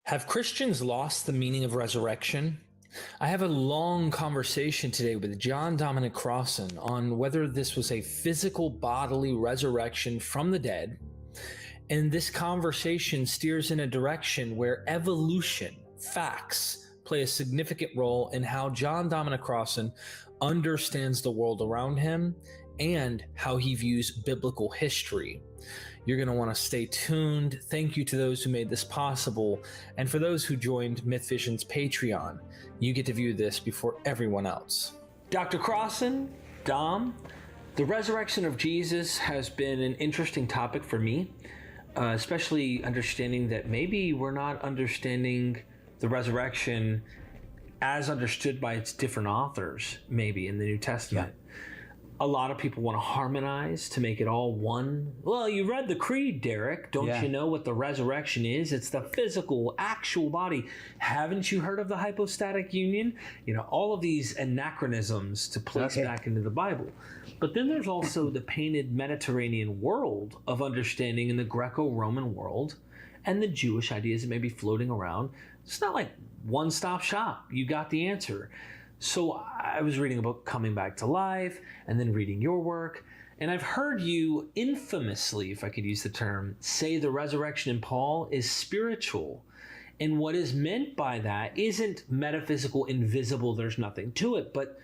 Have Christians lost the meaning of resurrection? I have a long conversation today with John Dominic Crossan on whether this was a physical bodily resurrection from the dead. And this conversation steers in a direction where evolution, facts, play a significant role in how John Dominic Crossan understands the world around him and how he views biblical history. You're going to want to stay tuned. Thank you to those who made this possible. And for those who joined Myth Vision's Patreon, you get to view this before everyone else. Dr. Crossan, Dom, the resurrection of Jesus has been an interesting topic for me, especially understanding that maybe we're not understanding the resurrection as understood by its different authors, maybe in the New Testament. Yeah. A lot of people want to harmonize to make it all one. Well, you read the creed, Derek. Don't you know what the resurrection is? It's the physical, actual body. Haven't you heard of the hypostatic union? You know, all of these anachronisms to place back into the Bible. But then there's also the painted Mediterranean world of understanding in the Greco-Roman world and the Jewish ideas that may be floating around. It's not like one-stop shop. You got the answer. So I was reading a book, Coming Back to Life, and then reading your work. And I've heard you infamously, if I could use the term, say the resurrection in Paul is spiritual. And what is meant by that isn't metaphysical, invisible, there's nothing to it, but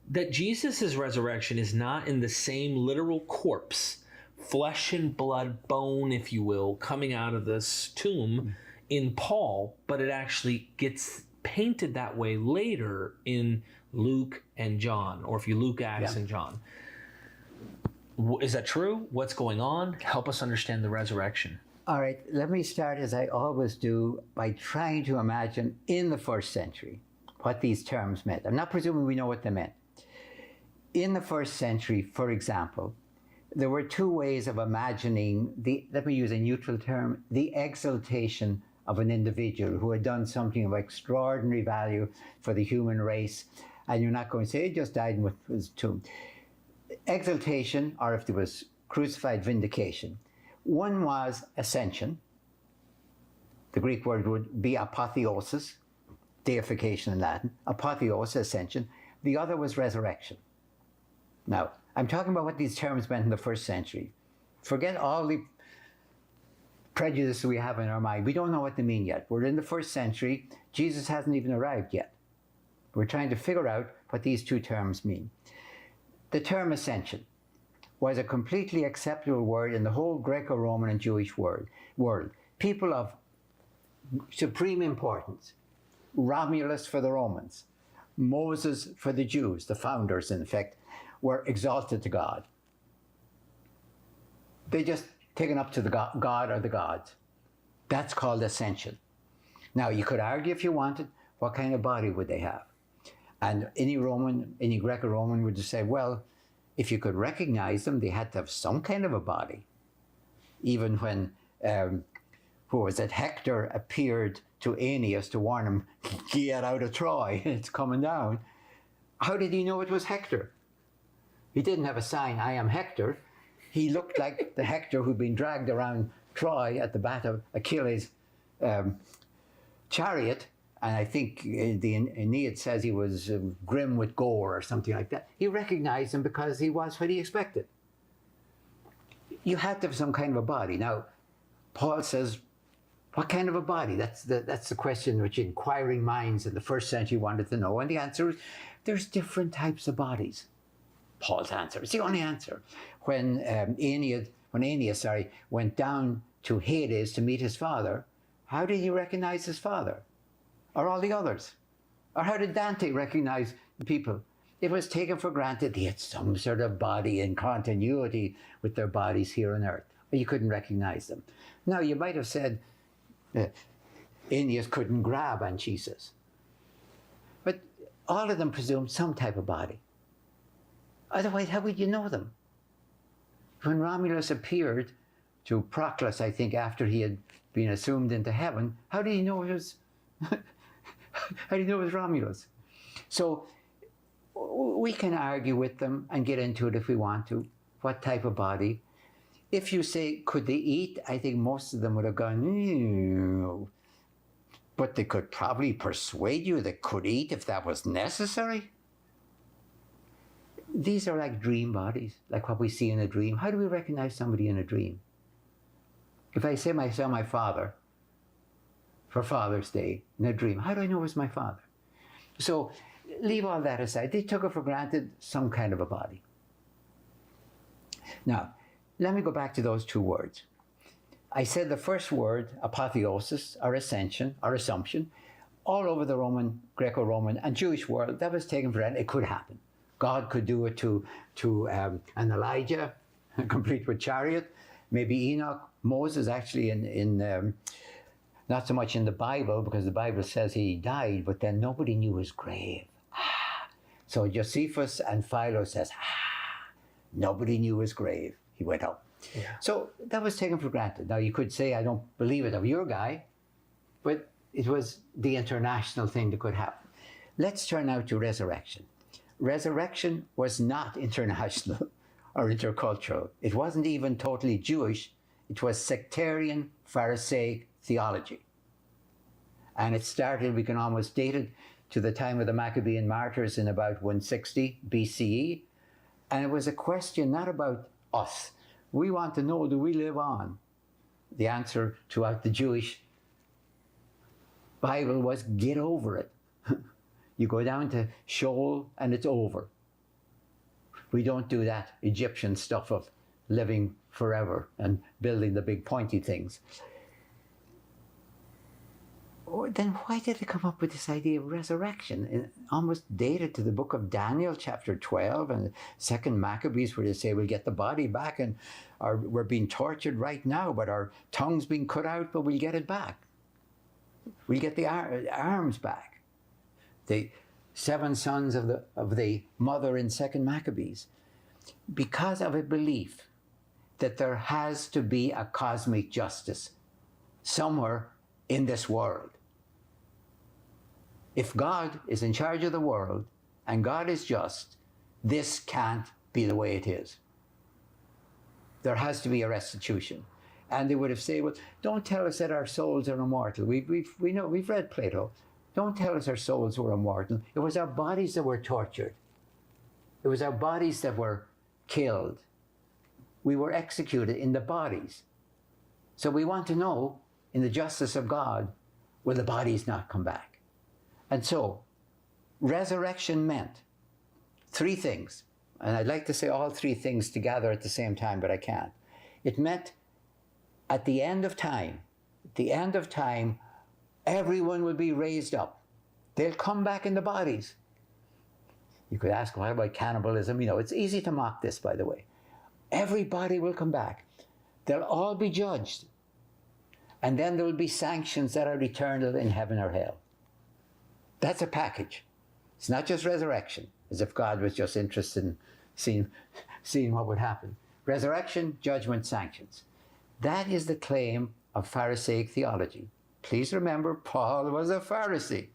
that Jesus' resurrection is not in the same literal corpse, flesh and blood, bone, if you will, coming out of this tomb in Paul, but it actually gets painted that way later in Luke and John, or if you Luke, Acts, and John. Is that true? What's going on? Help us understand the resurrection. All right, let me start, as I always do, by trying to imagine in the first century what these terms meant. I'm not presuming we know what they meant. In the first century, for example, there were two ways of imagining let me use a neutral term, the exaltation of an individual who had done something of extraordinary value for the human race. And you're not going to say, he just died in his tomb. Exaltation, or if there was crucified, vindication. One was ascension. The Greek word would be apotheosis, deification in Latin. Apotheosis, ascension. The other was resurrection. Now, I'm talking about what these terms meant in the first century. Forget all the prejudice we have in our mind. We don't know what they mean yet. We're in the first century. Jesus hasn't even arrived yet. We're trying to figure out what these two terms mean. The term ascension was a completely acceptable word in the whole Greco-Roman and Jewish world. People of supreme importance. Romulus for the Romans, Moses for the Jews, the founders in effect, were exalted to God. They just taken up to the God or the gods. That's called ascension. Now, you could argue if you wanted, what kind of body would they have? And any Greco-Roman would just say, well, if you could recognize them, they had to have some kind of a body. Even when, Hector appeared to Aeneas to warn him, get out of Troy, it's coming down. How did he know it was Hector? He didn't have a sign, I am Hector. He looked like the Hector who'd been dragged around Troy at the back of Achilles' chariot. And I think the Aeneid says he was grim with gore or something like that. He recognized him because he was what he expected. You had to have some kind of a body. Now, Paul says, what kind of a body? That's the question which inquiring minds in the first century wanted to know. And the answer is, there's different types of bodies. Paul's answer. It's the only answer. When Aeneas went down to Hades to meet his father, how did he recognize his father? Or all the others? Or how did Dante recognize the people? It was taken for granted they had some sort of body in continuity with their bodies here on earth. Or you couldn't recognize them. Now, you might have said Aeneas couldn't grab Anchises. But all of them presumed some type of body. Otherwise, how would you know them? When Romulus appeared to Proclus, I think, after he had been assumed into heaven, how did he know it was, how did he know it was Romulus? So we can argue with them and get into it if we want to. What type of body? If you say, could they eat? I think most of them would have gone, but they could probably persuade you they could eat if that was necessary. These are like dream bodies, like what we see in a dream. How do we recognize somebody in a dream? If I say I saw my father for Father's Day in a dream, how do I know it was my father? So leave all that aside. They took it for granted, some kind of a body. Now, let me go back to those two words. I said the first word, apotheosis, or ascension, or assumption, all over the Roman, Greco-Roman, and Jewish world, that was taken for granted. It could happen. God could do it to an Elijah, complete with chariot. Maybe Enoch, Moses, actually in not so much in the Bible, because the Bible says he died, but then nobody knew his grave. So Josephus and Philo says, nobody knew his grave. He went up. Yeah. So that was taken for granted. Now you could say, I don't believe it of your guy, but it was the international thing that could happen. Let's turn now to resurrection. Resurrection was not international or intercultural. It wasn't even totally Jewish. It was sectarian Pharisaic theology. And it started, we can almost date it to the time of the Maccabean martyrs in about 160 BCE. And it was a question not about us. We want to know, do we live on? The answer throughout the Jewish Bible was, get over it. You go down to Sheol and it's over. We don't do that Egyptian stuff of living forever and building the big pointy things. Then why did they come up with this idea of resurrection? It almost dated to the book of Daniel, chapter 12, and 2nd Maccabees, where they say we'll get the body back, and we're being tortured right now, but our tongue's being cut out, but we'll get it back. We'll get the arms back. The 7 sons of the mother in 2nd Maccabees, because of a belief that there has to be a cosmic justice somewhere in this world. If God is in charge of the world and God is just, this can't be the way it is. There has to be a restitution. And they would have said, well, don't tell us that our souls are immortal. We know, we've read Plato. Don't tell us our souls were immortal. It was our bodies that were tortured. It was our bodies that were killed. We were executed in the bodies. So we want to know, in the justice of God, will the bodies not come back? And so, resurrection meant 3 things. And I'd like to say all 3 things together at the same time, but I can't. It meant at the end of time, everyone will be raised up. They'll come back in the bodies. You could ask, what about cannibalism? You know, it's easy to mock this, by the way. Everybody will come back. They'll all be judged. And then there will be sanctions that are eternal in heaven or hell. That's a package. It's not just resurrection, as if God was just interested in seeing what would happen. Resurrection, judgment, sanctions. That is the claim of Pharisaic theology. Please remember, Paul was a Pharisee.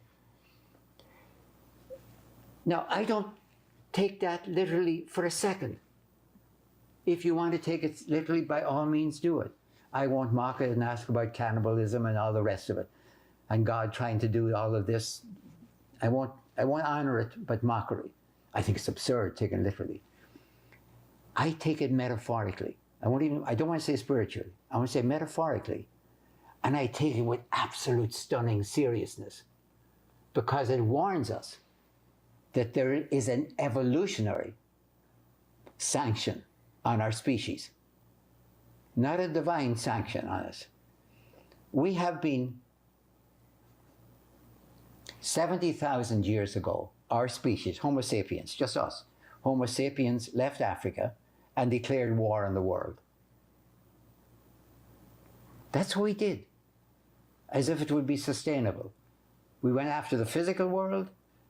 Now, I don't take that literally for a second. If you want to take it literally, by all means do it. I won't mock it and ask about cannibalism and all the rest of it. And God trying to do all of this. I won't honor it, but mockery. I think it's absurd taken literally. I take it metaphorically. I don't want to say spiritually. I want to say metaphorically. And I take it with absolute stunning seriousness, because it warns us that there is an evolutionary sanction on our species, not a divine sanction on us. We have been 70,000 years ago, our species, Homo sapiens, just us, Homo sapiens left Africa and declared war on the world. That's what we did, as if it would be sustainable. We went after the physical world,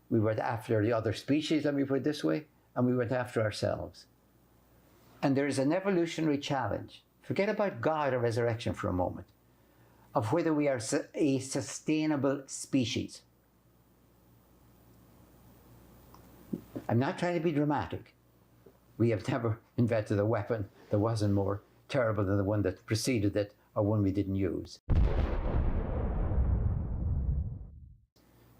we went after the other species, let me put it this way, and we went after ourselves. And there is an evolutionary challenge. Forget about God or resurrection for a moment, of whether we are a sustainable species. I'm not trying to be dramatic. We have never invented a weapon that wasn't more terrible than the one that preceded it, or one we didn't use.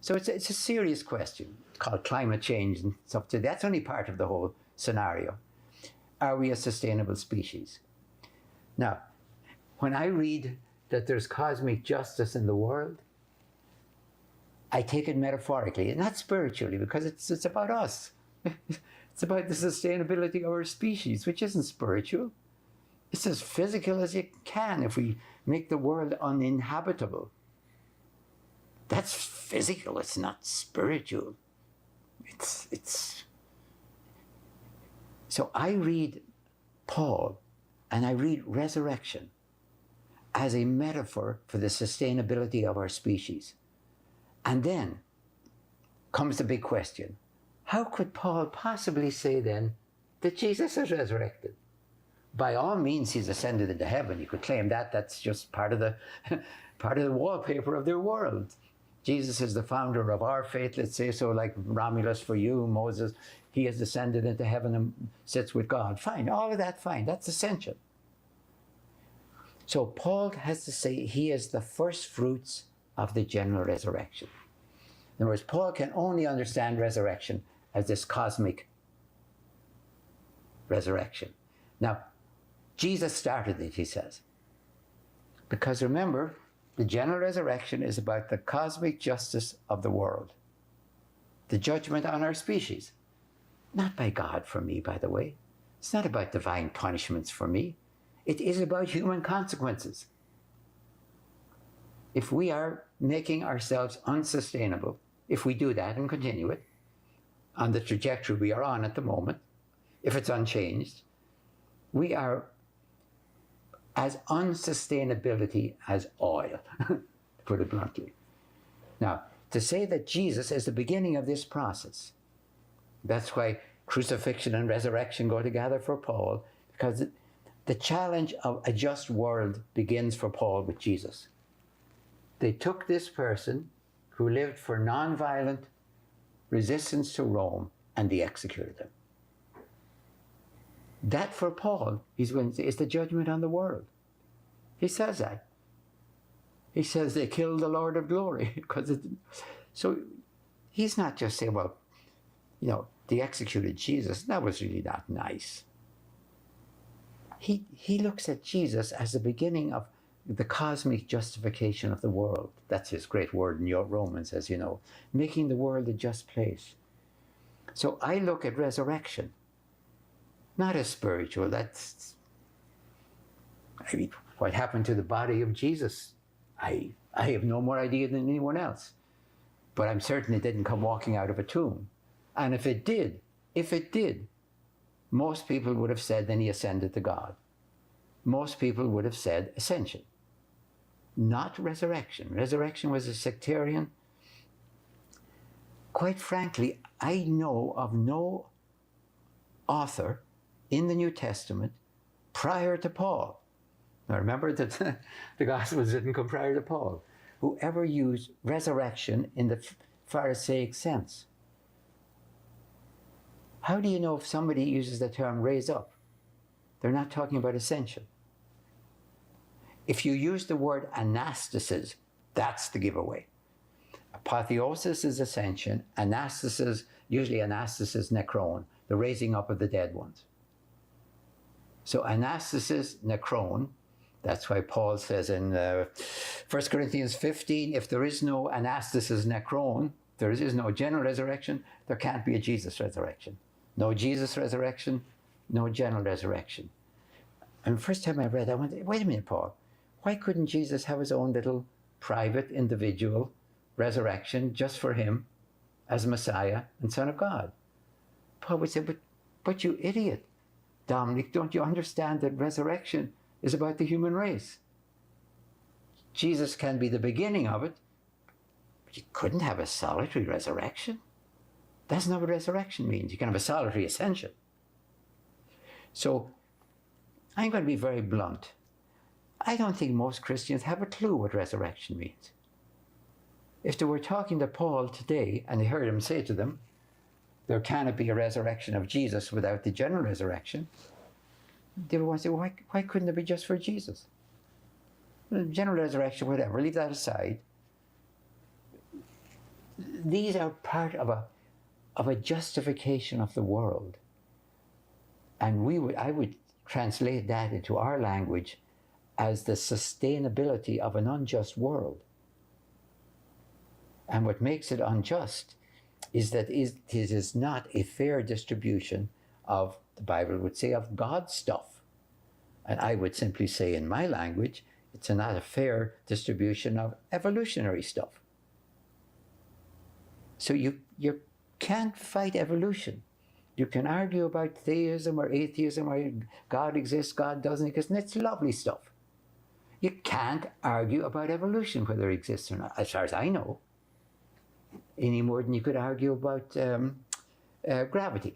So it's a serious question. It's called climate change and stuff. So that's only part of the whole scenario. Are we a sustainable species? Now, when I read that there's cosmic justice in the world, I take it metaphorically, and not spiritually, because it's about us. It's about the sustainability of our species, which isn't spiritual. It's as physical as you can if we make the world uninhabitable. That's physical, it's not spiritual. So I read Paul and I read resurrection as a metaphor for the sustainability of our species. And then comes the big question. How could Paul possibly say then that Jesus is resurrected? By all means, he's ascended into heaven. You could claim that. That's just part of the wallpaper of their world. Jesus is the founder of our faith, let's say, so like Romulus for you, Moses, he has ascended into heaven and sits with God. Fine, all of that, fine, that's essential. So Paul has to say he is the first fruits of the general resurrection. In other words, Paul can only understand resurrection as this cosmic resurrection. Now, Jesus started it, he says. Because remember, the general resurrection is about the cosmic justice of the world. The judgment on our species. Not by God for me, by the way. It's not about divine punishments for me. It is about human consequences. If we are making ourselves unsustainable, if we do that and continue it, on the trajectory we are on at the moment, if it's unchanged, we are as unsustainability as oil, to put it bluntly. Now, to say that Jesus is the beginning of this process, that's why crucifixion and resurrection go together for Paul, because the challenge of a just world begins for Paul with Jesus. They took this person who lived for nonviolent resistance to Rome and they executed him. That for Paul, he's going to say, is the judgment on the world. He says that. He says they killed the Lord of glory. So he's not just saying, well, they executed Jesus. That was really not nice. He looks at Jesus as the beginning of the cosmic justification of the world. That's his great word in Romans, as you know, making the world a just place. So I look at resurrection not as spiritual. What happened to the body of Jesus? I have no more idea than anyone else. But I'm certain it didn't come walking out of a tomb. And if it did, most people would have said then he ascended to God. Most people would have said ascension, not resurrection. Resurrection was a sectarian. Quite frankly, I know of no author in the New Testament prior to Paul. Now remember that the Gospels didn't come prior to Paul. Who ever used resurrection in the Pharisaic sense. How do you know if somebody uses the term raise up? They're not talking about ascension. If you use the word anastasis, that's the giveaway. Apotheosis is ascension, anastasis, usually anastasis necron, the raising up of the dead ones. So anastasis necron, that's why Paul says in 1 Corinthians 15, if there is no anastasis necron, there is no general resurrection, there can't be a Jesus resurrection. No Jesus resurrection, no general resurrection. And the first time I read, I went, wait a minute, Paul, why couldn't Jesus have his own little private, individual resurrection just for him as Messiah and Son of God? Paul would say, but you idiot, Dominic, don't you understand that resurrection is about the human race? Jesus can be the beginning of it, but you couldn't have a solitary resurrection. That's not what resurrection means. You can have a solitary ascension. So I'm going to be very blunt. I don't think most Christians have a clue what resurrection means. If they were talking to Paul today and they heard him say to them, there cannot be a resurrection of Jesus without the general resurrection, they would want to say, well, why couldn't it be just for Jesus? General resurrection, whatever, leave that aside. these are part of a justification of the world. And I would translate that into our language as the sustainability of an unjust world. And what makes it unjust is that it is not a fair distribution of, the Bible would say, of God's stuff. And I would simply say in my language, it's not a fair distribution of evolutionary stuff. So you can't fight evolution. You can argue about theism or atheism, or God exists, God doesn't exist, and it's lovely stuff. You can't argue about evolution, whether it exists or not, as far as I know, any more than you could argue about gravity.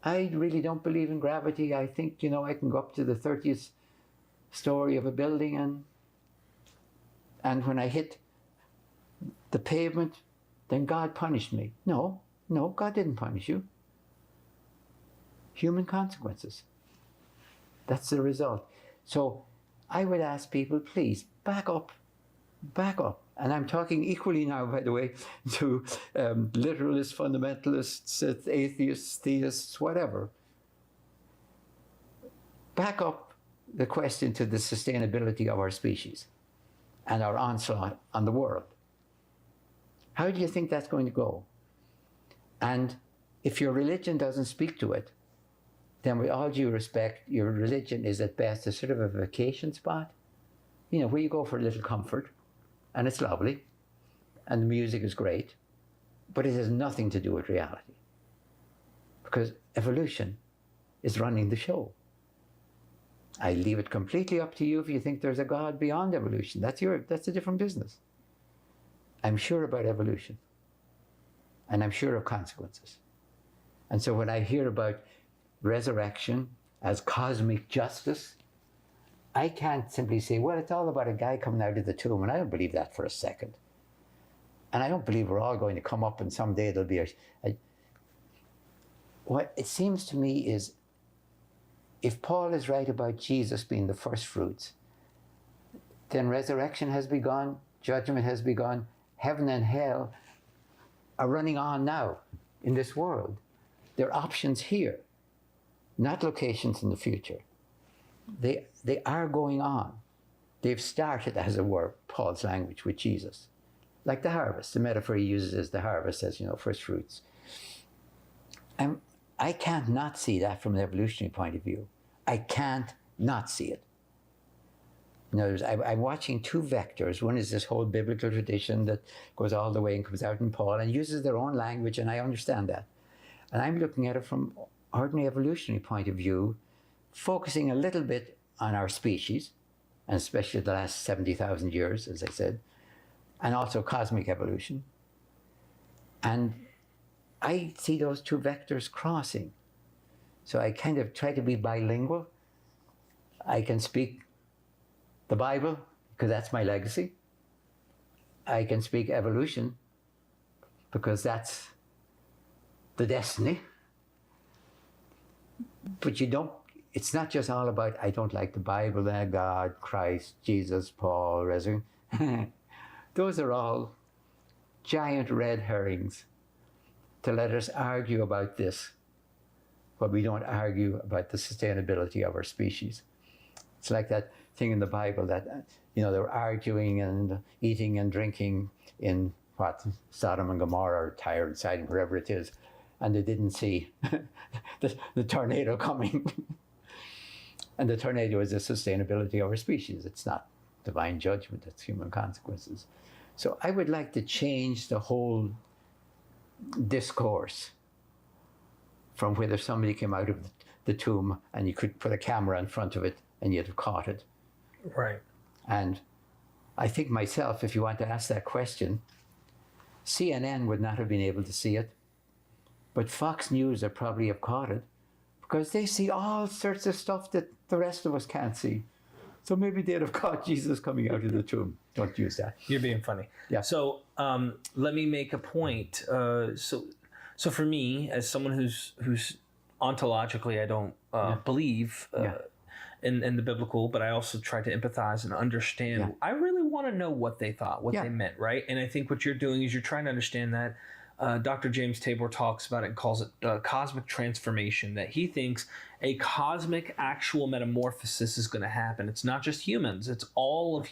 I really don't believe in gravity. I think, I can go up to the 30th story of a building and when I hit the pavement, then God punished me. No, God didn't punish you. Human consequences. That's the result. So I would ask people, please, back up. And I'm talking equally now, by the way, to literalists, fundamentalists, atheists, theists, whatever. Back up the question to the sustainability of our species and our onslaught on the world. How do you think that's going to go? And if your religion doesn't speak to it, then with all due respect, your religion is at best a sort of a vacation spot, where you go for a little comfort, and it's lovely, and the music is great, but it has nothing to do with reality. Because evolution is running the show. I leave it completely up to you if you think there's a God beyond evolution. That's a different business. I'm sure about evolution, and I'm sure of consequences. And so when I hear about resurrection as cosmic justice, I can't simply say, well, it's all about a guy coming out of the tomb, and I don't believe that for a second. And I don't believe we're all going to come up and someday there'll be what it seems to me is, if Paul is right about Jesus being the first fruits, then resurrection has begun, judgment has begun, heaven and hell are running on now in this world. There are options here, not locations in the future. They are going on. They've started, as it were, Paul's language with Jesus. Like the harvest, the metaphor he uses is the harvest as, first fruits. And I can't not see that from an evolutionary point of view. I can't not see it. In other words, I'm watching two vectors. One is this whole biblical tradition that goes all the way and comes out in Paul and uses their own language, and I understand that. And I'm looking at it from ordinary evolutionary point of view, focusing a little bit on our species, and especially the last 70,000 years, as I said, and also cosmic evolution. And I see those two vectors crossing. So I kind of try to be bilingual. I can speak the Bible, because that's my legacy. I can speak evolution, because that's the destiny. But it's not just all about, I don't like the Bible, God, Christ, Jesus, Paul, resurrection. Those are all giant red herrings to let us argue about this, but we don't argue about the sustainability of our species. It's like that thing in the Bible that, they were arguing and eating and drinking in Sodom and Gomorrah or Tyre and Sidon, wherever it is, and they didn't see the tornado coming. And the tornado is the sustainability of our species. It's not divine judgment, it's human consequences. So I would like to change the whole discourse from whether somebody came out of the tomb and you could put a camera in front of it and you'd have caught it. Right. And I think myself, if you want to ask that question, CNN would not have been able to see it, but Fox News would probably have caught it, because they see all sorts of stuff that the rest of us can't see. So maybe they'd have caught Jesus coming out of the tomb. Don't use that. You're being funny. Yeah. So let me make a point. So for me, as someone who's ontologically, I don't believe, in the biblical, but I also try to empathize and understand. Yeah. I really want to know what they thought, what Yeah. they meant, right? And I think what you're doing is you're trying to understand that. Dr. James Tabor talks about it and calls it cosmic transformation, that he thinks a cosmic actual metamorphosis is going to happen. It's not just humans, it's all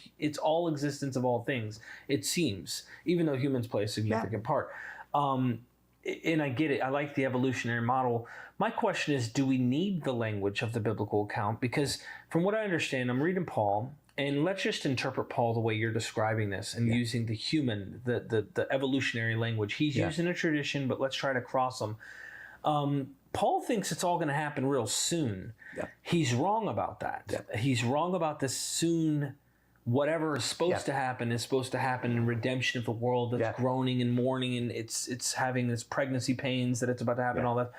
existence of all things, it seems, even though humans play a significant part. And I get it. I like the evolutionary model. My question is, do we need the language of the biblical account? Because from what I understand, I'm reading Paul, and let's just interpret Paul the way you're describing this and using the human, the evolutionary language. He's using a tradition, but let's try to cross them. Paul thinks it's all going to happen real soon. Yeah. He's wrong about that. Yeah. He's wrong about this soon. Whatever is supposed to happen is supposed to happen in redemption of the world that's groaning and mourning, and it's having this pregnancy pains that it's about to happen. All that.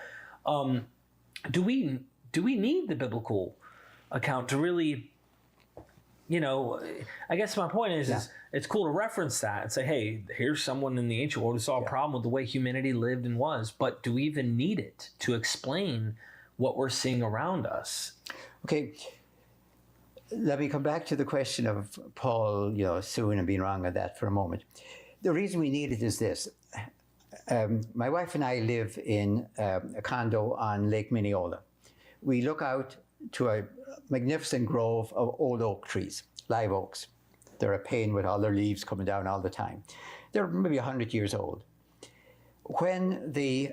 Do we need the biblical account to really? I guess my point is it's cool to reference that and say, hey, here's someone in the ancient world who saw a problem with the way humanity lived and was. But do we even need it to explain what we're seeing around us? Okay. Let me come back to the question of Paul, soon and being wrong on that for a moment. The reason we need it is this. My wife and I live in a condo on Lake Minneola. We look out to a magnificent grove of old oak trees, live oaks. They're a pain with all their leaves coming down all the time. They're maybe 100 years old. When the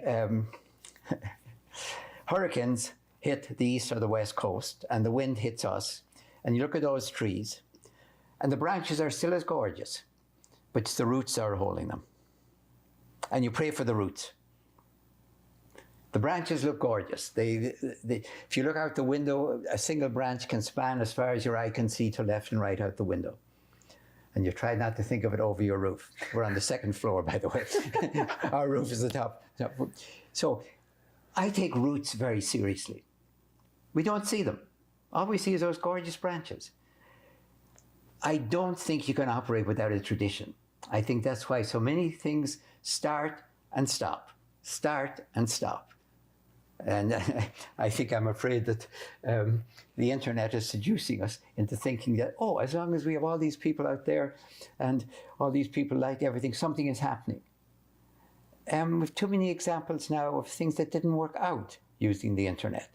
hurricanes hit the east or the west coast and the wind hits us, and you look at those trees, and the branches are still as gorgeous, but it's the roots that are holding them. And you pray for the roots. The branches look gorgeous. If you look out the window, a single branch can span as far as your eye can see to left and right out the window. And you try not to think of it over your roof. We're on the second floor, by the way. Our roof is the top. So I take roots very seriously. We don't see them. All we see is those gorgeous branches. I don't think you can operate without a tradition. I think that's why so many things start and stop, start and stop. And I think I'm afraid that the internet is seducing us into thinking that, as long as we have all these people out there and all these people like everything, something is happening. We've too many examples now of things that didn't work out using the internet,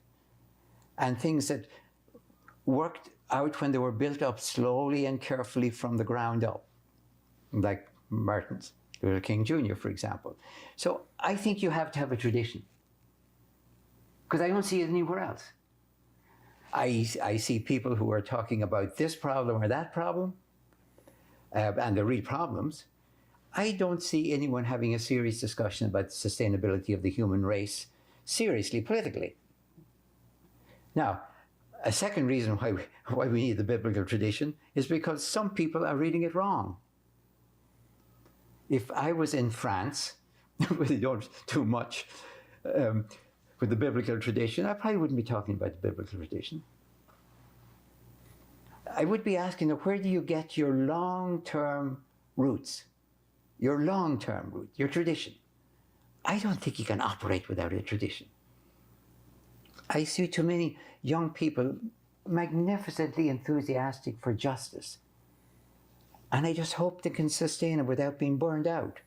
and things that worked out when they were built up slowly and carefully from the ground up, like Martin's Luther King Jr., for example. So I think you have to have a tradition, because I don't see it anywhere else. I see people who are talking about this problem or that problem, and the real problems. I don't see anyone having a serious discussion about the sustainability of the human race, seriously, politically. Now, a second reason why we need the biblical tradition is because some people are reading it wrong. If I was in France, where they don't do much with the biblical tradition, I probably wouldn't be talking about the biblical tradition. I would be asking them, where do you get your long-term roots? Your long-term root, your tradition. I don't think you can operate without a tradition. I see too many young people magnificently enthusiastic for justice. And I just hope they can sustain it without being burned out.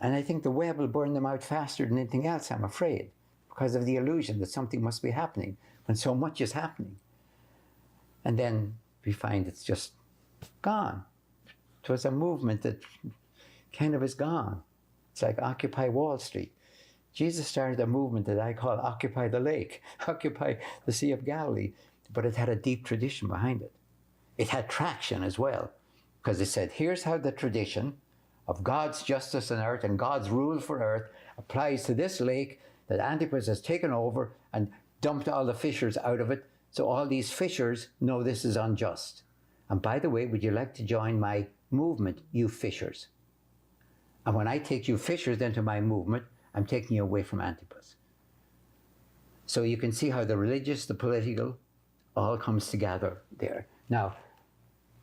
And I think the web will burn them out faster than anything else, I'm afraid, because of the illusion that something must be happening when so much is happening. And then we find it's just gone. It was a movement that kind of is gone. It's like Occupy Wall Street. Jesus started a movement that I call Occupy the Lake, Occupy the Sea of Galilee, but it had a deep tradition behind it. It had traction as well, because it said, here's how the tradition of God's justice on earth and God's rule for earth applies to this lake that Antipas has taken over and dumped all the fishers out of it, so all these fishers know this is unjust. And by the way, would you like to join my movement, you fishers? And when I take you fishers into my movement, I'm taking you away from Antipas. So you can see how the religious, the political, all comes together there. Now,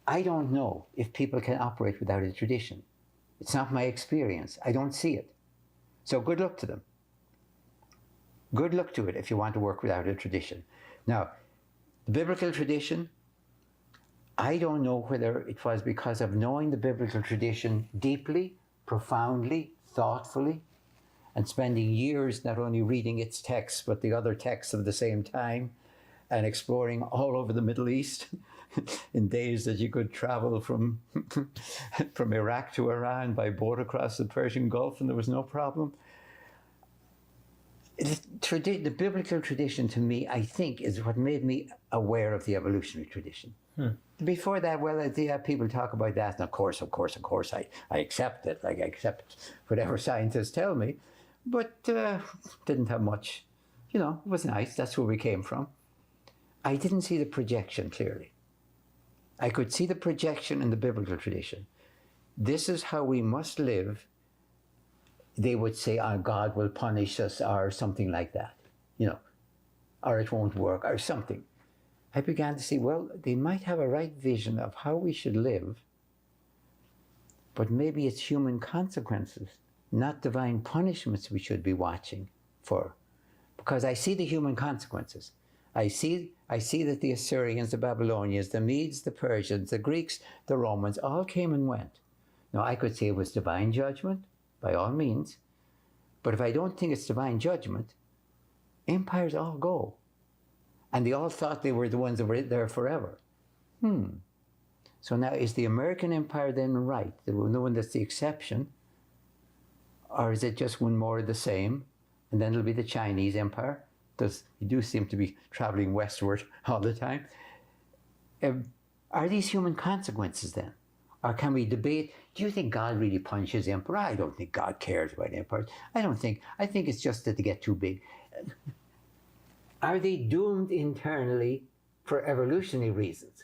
I don't know if people can operate without a tradition. It's not my experience. I don't see it. So good luck to them. Good luck to it if you want to work without a tradition. Now, The biblical tradition, I don't know whether it was because of knowing the biblical tradition deeply, profoundly, thoughtfully, and spending years not only reading its texts, but the other texts of the same time, and exploring all over the Middle East in days that you could travel from, from Iraq to Iran by boat across the Persian Gulf and there was no problem. The biblical tradition to me, I think, is what made me aware of the evolutionary tradition. Before that, well, yeah, people talk about that, and of course, I accept it. Like I accept whatever scientists tell me, but didn't have much. You know, it was nice. That's where we came from. I didn't see the projection clearly. I could see the projection in the biblical tradition. This is how we must live. They would say, "Our God will punish us," or something like that, you know, or it won't work, or something. I began to see, well, they might have a right vision of how we should live, but maybe it's human consequences, not divine punishments we should be watching for. Because I see the human consequences. I see that the Assyrians, the Babylonians, the Medes, the Persians, the Greeks, the Romans, all came and went. Now, I could say it was divine judgment, by all means, but if I don't think it's divine judgment, empires all go. And they all thought they were the ones that were there forever. So now, is the American empire then right? The one that's the exception? Or is it just one more of the same? And then it'll be the Chinese empire? Because you do seem to be traveling westward all the time. Are these human consequences then? Or can we debate, do you think God really punishes empire? I don't think God cares about empires. I think it's just that they get too big. Are they doomed internally for evolutionary reasons?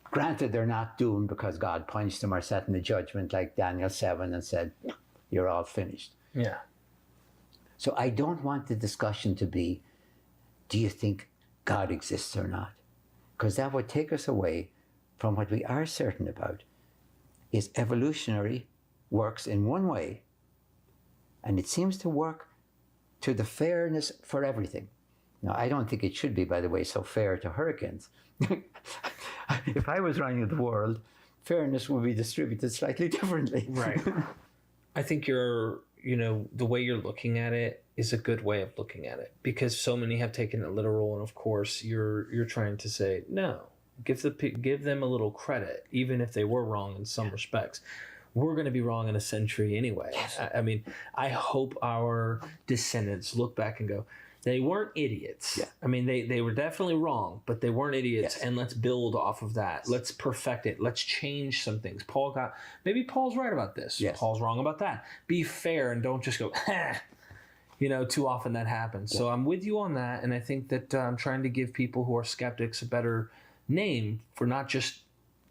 Granted, they're not doomed because God punished them or sat in the judgment like Daniel 7 and said, "You're all finished." Yeah. So I don't want the discussion to be, do you think God exists or not? Because that would take us away from what we are certain about, is evolutionary works in one way, and it seems to work to the fairness for everything. Now, I don't think it should be, by the way, so fair to hurricanes. If I was running the world, fairness would be distributed slightly differently. Right. I think the way you're looking at it is a good way of looking at it, because so many have taken it literal, and of course you're trying to say, no, give them a little credit, even if they were wrong in some respects. We're going to be wrong in a century anyway. Yes. I mean, I hope our descendants look back and go, they weren't idiots. Yeah. I mean, they were definitely wrong, but they weren't idiots. Yes. And let's build off of that. Let's perfect it. Let's change some things. Maybe Paul's right about this. Yes. Paul's wrong about that. Be fair and don't just go, ha. Too often that happens. Yeah. So I'm with you on that. And I think that I'm trying to give people who are skeptics a better name for not just,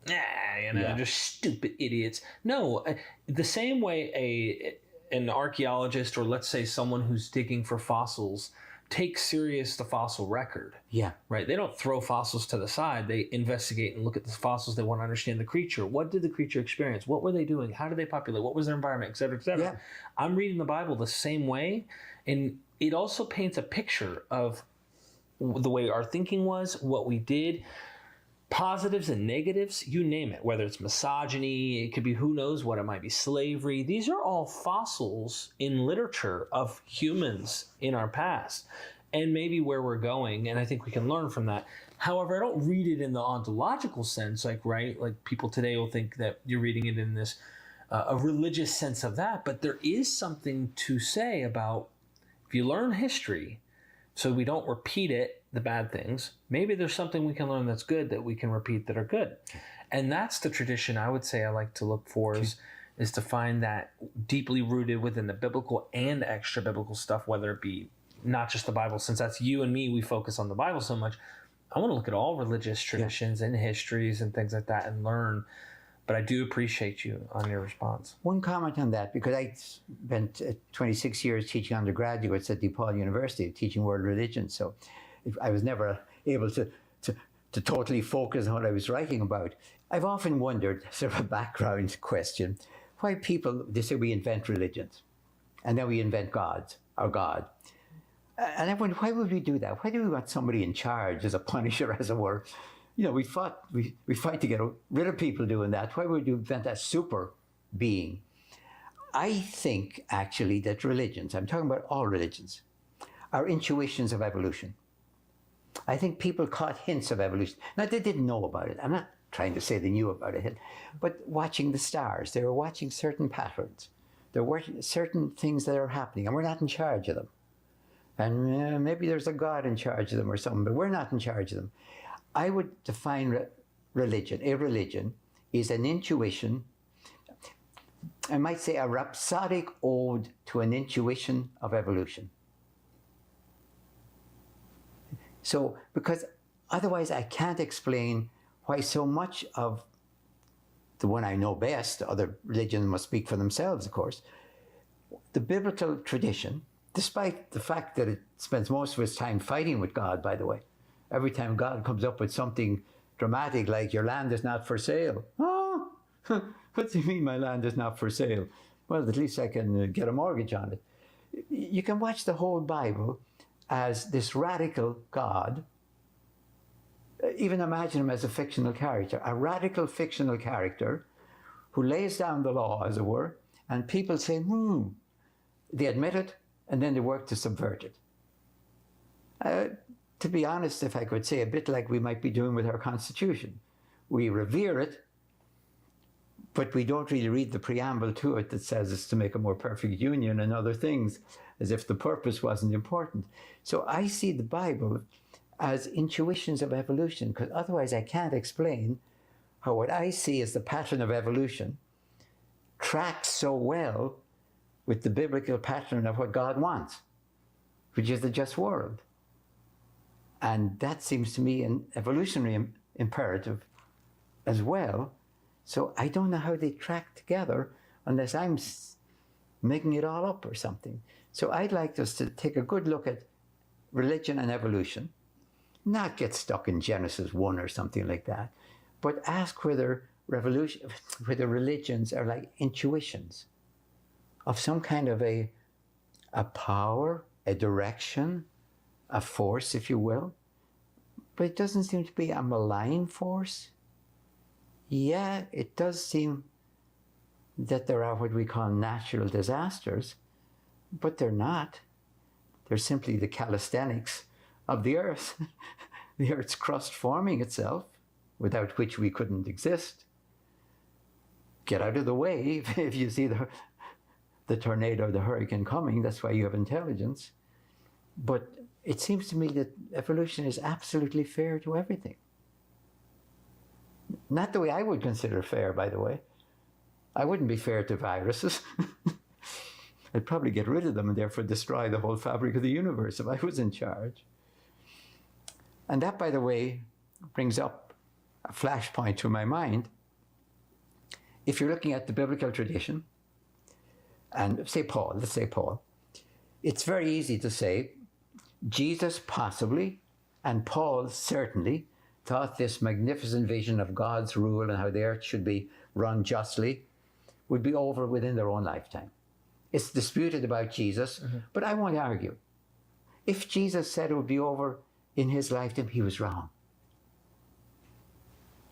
just stupid idiots. No, the same way an archaeologist, or let's say someone who's digging for fossils, take serious the fossil record. Yeah. Right? They don't throw fossils to the side. They investigate and look at the fossils. They want to understand the creature. What did the creature experience? What were they doing? How did they populate? What was their environment? Et cetera, et cetera. Yeah. I'm reading the Bible the same way. And it also paints a picture of the way our thinking was, what we did, positives and negatives, you name it, whether it's misogyny, it could be who knows what, it might be slavery. These are all fossils in literature of humans in our past, and maybe where we're going, and I think we can learn from that. However, I don't read it in the ontological sense, like people today will think that you're reading it in this a religious sense of that, but there is something to say about, if you learn history, so we don't repeat it, the bad things, maybe there's something we can learn that's good that we can repeat that are good. And that's the tradition I would say I like to look for, is to find that deeply rooted within the biblical and extra biblical stuff, whether it be not just the Bible, since that's you and me, we focus on the Bible so much. I want to look at all religious traditions and histories and things like that and learn. But I do appreciate you on your response. One comment on that, because I spent 26 years teaching undergraduates at DePaul University, teaching world religion. So I was never able to totally focus on what I was writing about. I've often wondered, sort of a background question, why people, they say we invent religions and then we invent gods, or God. And I wonder, why would we do that? Why do we want somebody in charge as a punisher, as it were? You know, we fight to get rid of people doing that. Why would you invent a super being? I think actually that religions, I'm talking about all religions, are intuitions of evolution. I think people caught hints of evolution. Now, they didn't know about it. I'm not trying to say they knew about it, but watching the stars, they were watching certain patterns. They're watching certain things that are happening, and we're not in charge of them. And maybe there's a God in charge of them or something, but we're not in charge of them. I would define religion. A religion is an intuition, I might say a rhapsodic ode to an intuition of evolution. So, because otherwise I can't explain why so much of the one I know best, other religions must speak for themselves, of course, the biblical tradition, despite the fact that it spends most of its time fighting with God, by the way. Every time God comes up with something dramatic like, your land is not for sale. Oh, what do you mean my land is not for sale? Well, at least I can get a mortgage on it. You can watch the whole Bible as this radical God. Even imagine him as a fictional character, a radical fictional character who lays down the law, as it were, and people say, they admit it, and then they work to subvert it. To be honest, if I could say, a bit like we might be doing with our Constitution. We revere it, but we don't really read the preamble to it that says it's to make a more perfect union and other things, as if the purpose wasn't important. So I see the Bible as intuitions of evolution, because otherwise I can't explain how what I see as the pattern of evolution tracks so well with the biblical pattern of what God wants, which is the just world. And that seems to me an evolutionary imperative as well. So I don't know how they track together unless I'm making it all up or something. So I'd like us to take a good look at religion and evolution, not get stuck in Genesis 1 or something like that, but ask whether religions are like intuitions of some kind of a power, a direction, a force, if you will. But it doesn't seem to be a malign force. Yeah, it does seem that there are what we call natural disasters, but they're not. They're simply the calisthenics of the earth, the earth's crust forming itself, without which we couldn't exist. Get out of the way if you see the tornado or the hurricane coming. That's why you have intelligence. But it seems to me that evolution is absolutely fair to everything. Not the way I would consider fair, by the way. I wouldn't be fair to viruses. I'd probably get rid of them and therefore destroy the whole fabric of the universe if I was in charge. And that, by the way, brings up a flashpoint to my mind. If you're looking at the biblical tradition, and let's say Paul, it's very easy to say Jesus possibly, and Paul certainly, thought this magnificent vision of God's rule and how the earth should be run justly would be over within their own lifetime. It's disputed about Jesus, but I won't argue. If Jesus said it would be over in his lifetime, he was wrong.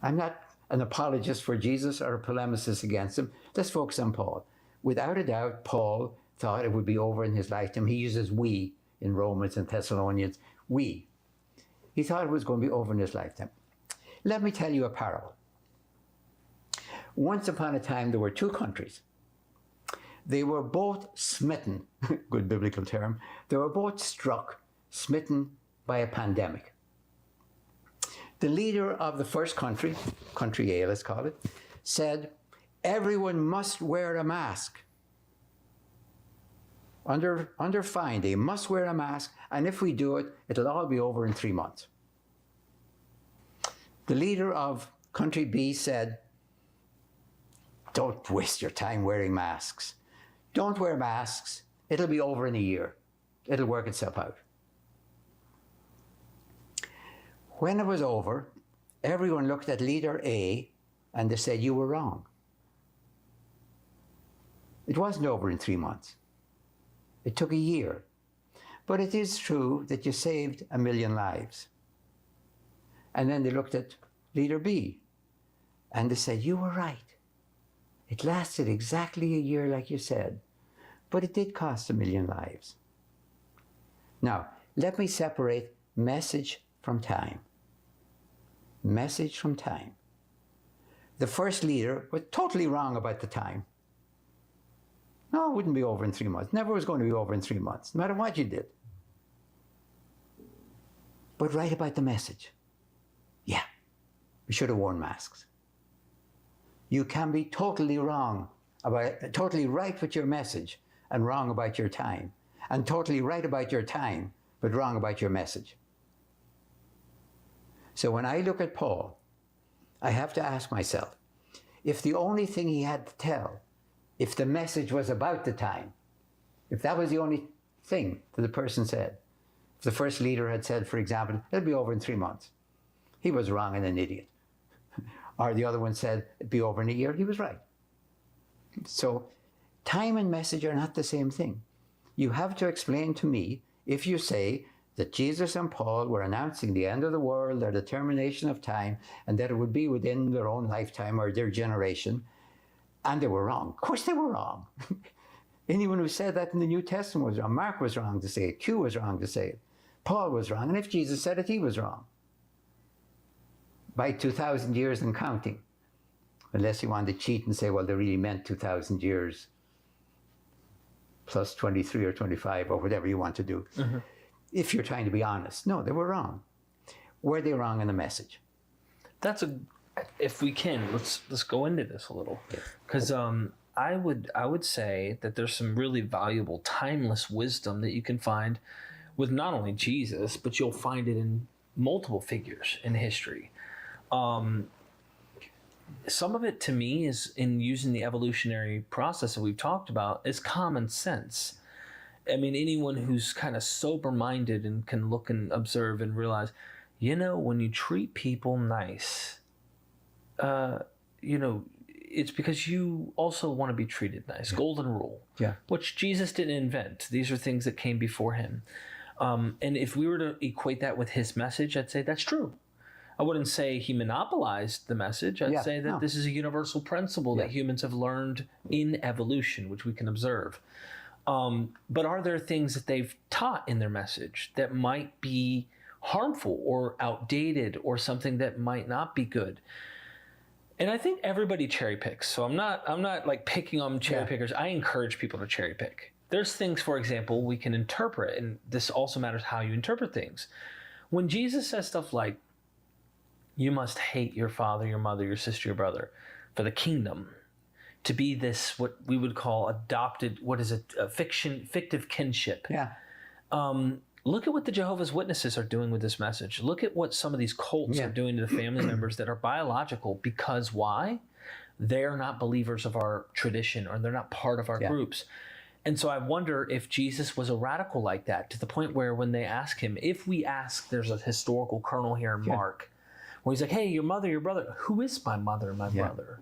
I'm not an apologist for Jesus or a polemicist against him. Let's focus on Paul. Without a doubt, Paul thought it would be over in his lifetime. He uses we in Romans and Thessalonians. We. He thought it was going to be over in his lifetime. Let me tell you a parable. Once upon a time, there were two countries. They were both smitten, good biblical term. They were both struck, smitten by a pandemic. The leader of the first country, country A, let's call it, said, everyone must wear a mask. Under fine, they must wear a mask, and if we do it, it'll all be over in 3 months. The leader of country B said, don't waste your time wearing masks. Don't wear masks. It'll be over in a year. It'll work itself out. When it was over, everyone looked at leader A and they said, you were wrong. It wasn't over in 3 months. It took a year. but it is true that you saved 1 million lives. And then they looked at leader B and they said, you were right. It lasted exactly a year like you said, but it did cost 1 million lives. Now, let me separate message from time. Message from time. The first leader was totally wrong about the time. No, it wouldn't be over in 3 months. Never was going to be over in 3 months, no matter what you did. But right about the message. Yeah, we should have worn masks. You can be totally wrong about, totally right with your message and wrong about your time, and totally right about your time, but wrong about your message. So when I look at Paul, I have to ask myself, if the only thing he had to tell, if the message was about the time, if that was the only thing that the person said, if the first leader had said, for example, it'll be over in 3 months, he was wrong and an idiot. Or the other one said, it'd be over in a year, he was right. So time and message are not the same thing. You have to explain to me, if you say that Jesus and Paul were announcing the end of the world or the termination of time, and that it would be within their own lifetime or their generation, and they were wrong. Of course they were wrong. Anyone who said that in the New Testament was wrong. Mark was wrong to say it. Q was wrong to say it. Paul was wrong. And if Jesus said it, he was wrong. By 2,000 years and counting. Unless you want to cheat and say, well, they really meant 2,000 years plus 23 or 25 or whatever you want to do. Mm-hmm. If you're trying to be honest. No, they were wrong. Were they wrong in the message? If we can, let's go into this a little, because I would say that there's some really valuable, timeless wisdom that you can find with not only Jesus, but you'll find it in multiple figures in history. Some of it to me is in using the evolutionary process that we've talked about is common sense. I mean, anyone who's kind of sober-minded and can look and observe and realize, when you treat people nice, it's because you also want to be treated nice. Yeah. Golden rule. Yeah. Which Jesus didn't invent. These are things that came before him. And if we were to equate that with his message, I'd say that's true. I wouldn't say he monopolized the message. I'd say that this is a universal principle that humans have learned in evolution, which we can observe. But are there things that they've taught in their message that might be harmful or outdated or something that might not be good? And I think everybody cherry picks. So I'm not like picking on cherry pickers. I encourage people to cherry pick. There's things, for example, we can interpret, and this also matters how you interpret things. When Jesus says stuff like, you must hate your father, your mother, your sister, your brother for the kingdom to be this, what we would call adopted, what is it, a fictive kinship. Yeah. Look at what the Jehovah's Witnesses are doing with this message. Look at what some of these cults are doing to the family members that are biological. Because why? They're not believers of our tradition, or they're not part of our groups. And so I wonder if Jesus was a radical like that, to the point where when they ask him, if we ask, there's a historical kernel here in Mark, where he's like, hey, your mother, your brother, who is my mother and my brother?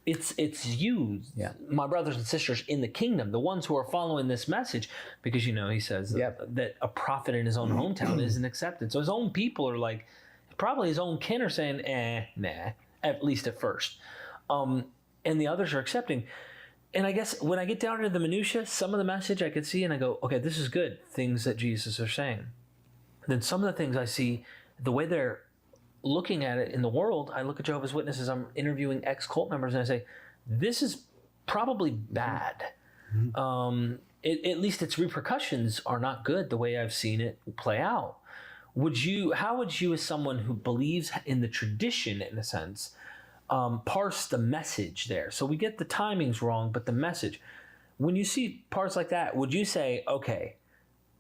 It's you, my brothers and sisters in the kingdom, the ones who are following this message, because, he says that a prophet in his own hometown isn't accepted. So his own people are like, probably his own kin are saying, nah, at least at first. And the others are accepting. And I guess when I get down to the minutia, some of the message I can see and I go, okay, this is good, things that Jesus are saying. Then some of the things I see, the way they're looking at it in the world, I look at Jehovah's Witnesses, I'm interviewing ex-cult members, and I say, this is probably bad. Mm-hmm. At least its repercussions are not good the way I've seen it play out. How would you, as someone who believes in the tradition, in a sense, parse the message there? So we get the timings wrong, but the message, when you see parts like that, would you say, okay,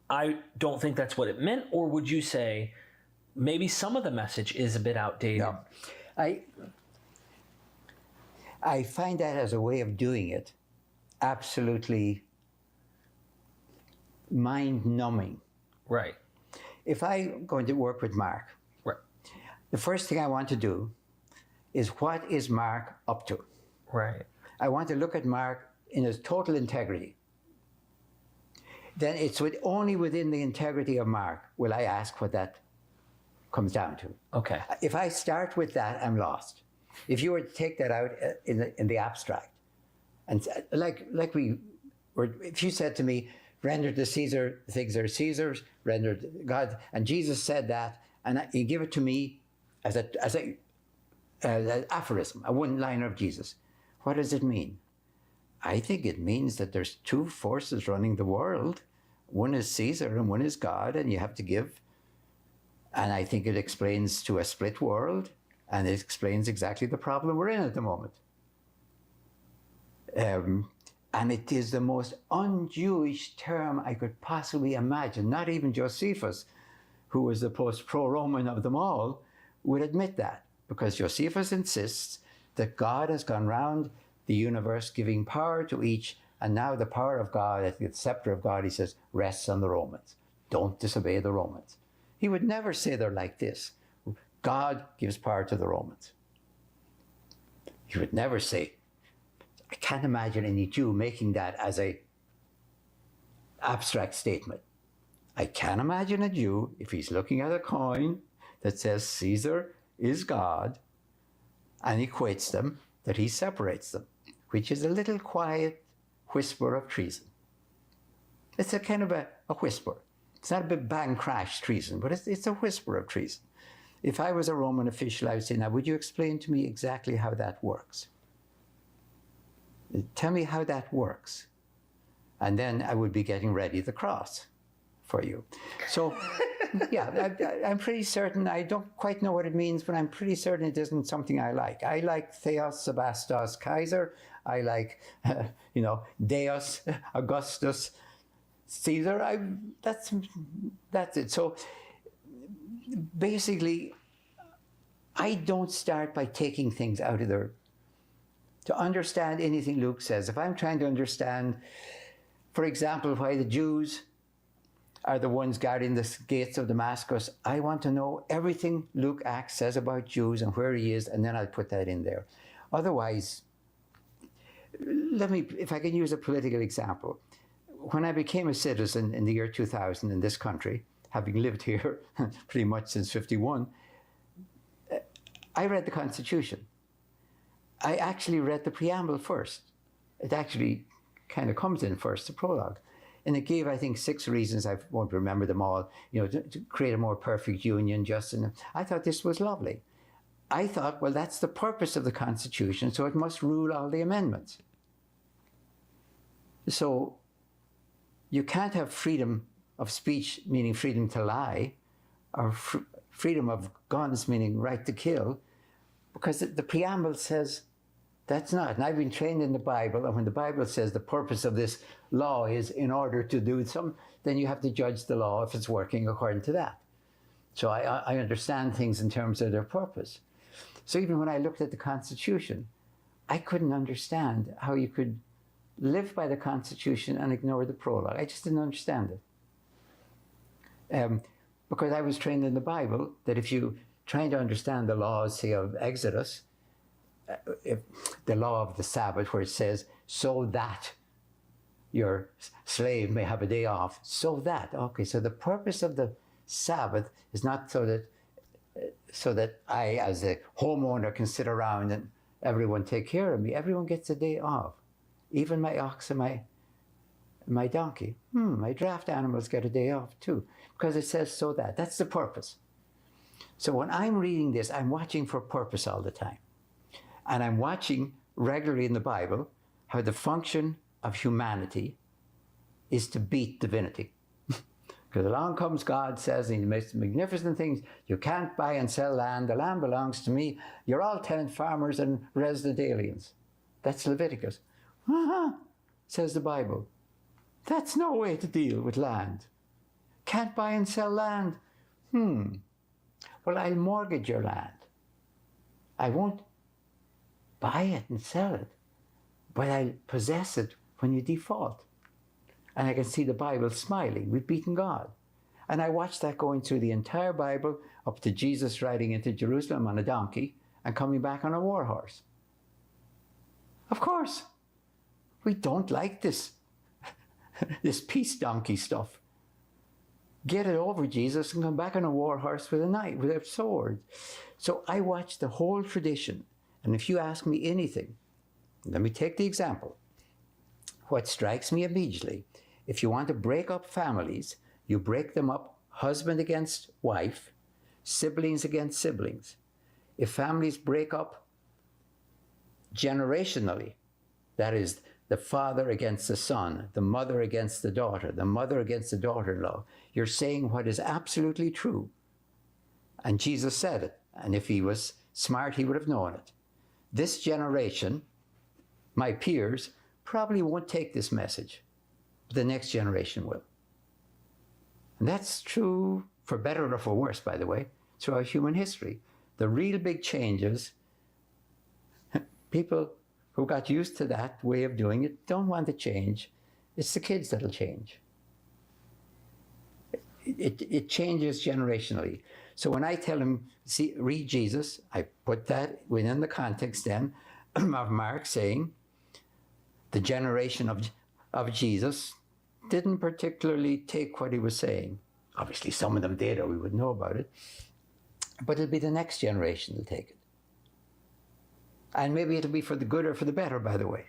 I don't think that's what it meant? Or would you say, maybe some of the message is a bit outdated? No. I find that as a way of doing it absolutely mind-numbing. Right. If I'm going to work with Mark, the first thing I want to do is, what is Mark up to? Right. I want to look at Mark in his total integrity. then it's only within the integrity of Mark will I ask what that comes down to. Okay. If I start with that, I'm lost. If you were to take that out in the abstract, and if you said to me, render to Caesar the things that are Caesar's, render to God, and Jesus said that, and you give it to me as an aphorism, a one-liner of Jesus, what does it mean? I think it means that there's two forces running the world. One is Caesar and one is God, and you have to give. And I think it explains to a split world, and it explains exactly the problem we're in at the moment. And it is the most un-Jewish term I could possibly imagine. Not even Josephus, who was the most pro-Roman of them all, would admit that, because Josephus insists that God has gone round the universe giving power to each, and now the power of God, the scepter of God, he says, rests on the Romans. Don't disobey the Romans. He would never say they're like this. God gives power to the Romans. He would never say, I can't imagine any Jew making that as a abstract statement. I can imagine a Jew, if he's looking at a coin that says Caesar is God, and equates them, that he separates them, which is a little quiet whisper of treason. It's a kind of a whisper. It's not a big bang crash treason, but it's a whisper of treason. If I was a Roman official, I would say, now, would you explain to me exactly how that works? Tell me how that works. And then I would be getting ready the cross for you. So, yeah, I'm pretty certain, I don't quite know what it means, but I'm pretty certain it isn't something I like. I like Theos Sebastos Kaiser. I like, Deus Augustus Caesar. That's it. So basically, I don't start by taking things out of their... To understand anything Luke says, if I'm trying to understand, for example, why the Jews are the ones guarding the gates of Damascus, I want to know everything Luke Acts says about Jews and where he is, and then I'll put that in there. Otherwise, if I can use a political example. When I became a citizen in the year 2000 in this country, having lived here pretty much since 51, I read the Constitution. I actually read the preamble first. It actually kind of comes in first, the prologue. And it gave, I think, 6 reasons, I won't remember them all, to create a more perfect union, I thought this was lovely. I thought, well, that's the purpose of the Constitution, so it must rule all the amendments. So you can't have freedom of speech, meaning freedom to lie, or freedom of guns, meaning right to kill, because the preamble says that's not. And I've been trained in the Bible, and when the Bible says the purpose of this law is in order to do some, then you have to judge the law if it's working according to that. So I understand things in terms of their purpose. So even when I looked at the Constitution, I couldn't understand how you could live by the Constitution and ignore the prologue. I just didn't understand it. Because I was trained in the Bible that if you trying to understand the laws, say, of Exodus, if the law of the Sabbath, where it says, so that your slave may have a day off, so that, okay, so the purpose of the Sabbath is not so that I, as a homeowner, can sit around and everyone take care of me. Everyone gets a day off. Even my ox and my donkey. My draft animals get a day off too, because it says so that. That's the purpose. So when I'm reading this, I'm watching for purpose all the time. And I'm watching regularly in the Bible how the function of humanity is to beat divinity. Because along comes God, says, and he makes magnificent things. You can't buy and sell land. The land belongs to me. You're all tenant farmers and resident aliens. That's Leviticus. Says the Bible. That's no way to deal with land. Can't buy and sell land. Well, I'll mortgage your land. I won't buy it and sell it, but I'll possess it when you default. And I can see the Bible smiling. We've beaten God. And I watched that going through the entire Bible up to Jesus riding into Jerusalem on a donkey and coming back on a war horse. Of course, we don't like this this peace donkey stuff. Get it over, Jesus, and come back on a war horse with a knife, with a sword. So I watched the whole tradition. And if you ask me anything, let me take the example. What strikes me immediately, if you want to break up families, you break them up husband against wife, siblings against siblings. If families break up generationally, that is, the father against the son, the mother against the daughter, the mother against the daughter-in-law, you're saying what is absolutely true. And Jesus said it. And if he was smart, he would have known it. This generation, my peers, probably won't take this message, but the next generation will. And that's true for better or for worse, by the way, throughout human history. The real big changes, people who got used to that way of doing it don't want to change. It's the kids that'll change. It changes generationally. So when I tell them, see, read Jesus, I put that within the context then of Mark saying the generation of Jesus didn't particularly take what he was saying. Obviously, some of them did, or we would know about it. But it'll be the next generation that'll take it. And maybe it'll be for the good or for the better, by the way.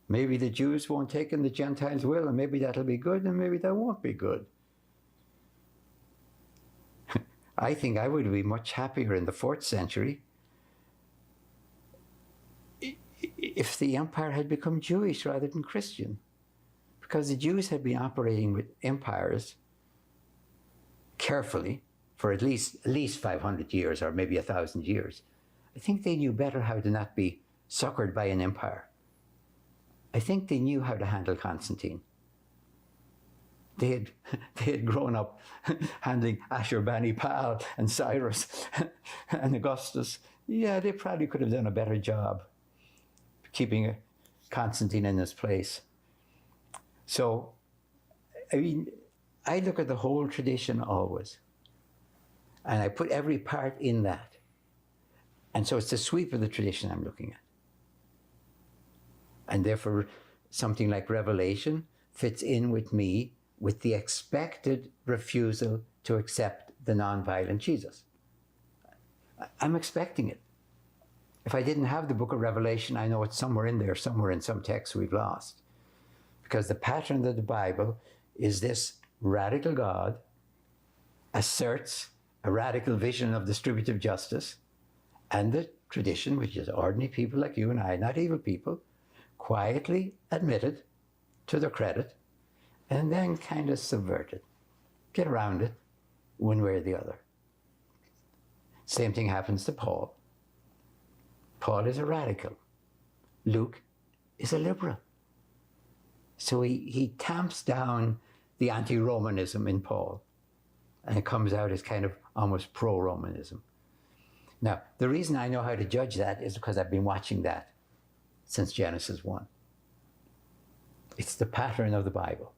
Maybe the Jews won't take it and the Gentiles will, and maybe that'll be good, and maybe that won't be good. I think I would be much happier in the 4th century if the empire had become Jewish rather than Christian. Because the Jews had been operating with empires carefully for at least 500 years or maybe 1,000 years. I think they knew better how to not be suckered by an empire. I think they knew how to handle Constantine. They had grown up handling Ashurbanipal and Cyrus and Augustus. Yeah, they probably could have done a better job keeping Constantine in his place. So, I mean, I look at the whole tradition always, and I put every part in that. And so it's the sweep of the tradition I'm looking at. And therefore, something like Revelation fits in with me with the expected refusal to accept the nonviolent Jesus. I'm expecting it. If I didn't have the book of Revelation, I know it's somewhere in there, somewhere in some text we've lost. Because the pattern of the Bible is this radical God asserts a radical vision of distributive justice, and the tradition, which is ordinary people like you and I, not evil people, quietly admitted to their credit, and then kind of subvert it, get around it one way or the other. Same thing happens to Paul. Paul is a radical. Luke is a liberal. So he tamps down the anti-Romanism in Paul, and it comes out as kind of almost pro-Romanism. Now, the reason I know how to judge that is because I've been watching that since Genesis 1. It's the pattern of the Bible.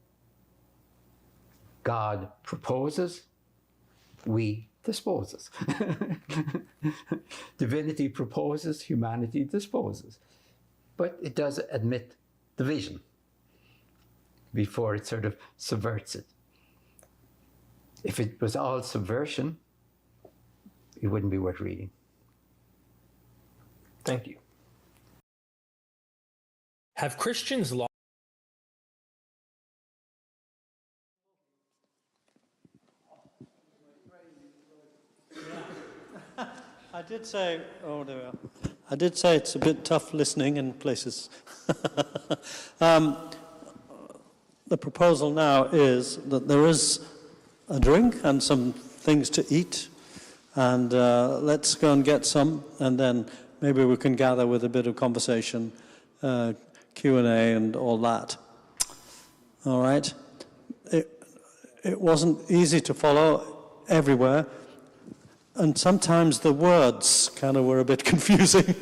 God proposes, we disposes. Divinity proposes, humanity disposes. But it does admit the vision before it sort of subverts it. If it was all subversion, it wouldn't be worth reading. Thank you. Have Christians lost? I did say, oh, there we are. I did say it's a bit tough listening in places. The proposal now is that there is a drink and some things to eat, and let's go and get some, and then maybe we can gather with a bit of conversation, Q&A and all that. All right? It wasn't easy to follow everywhere, and sometimes the words kind of were a bit confusing,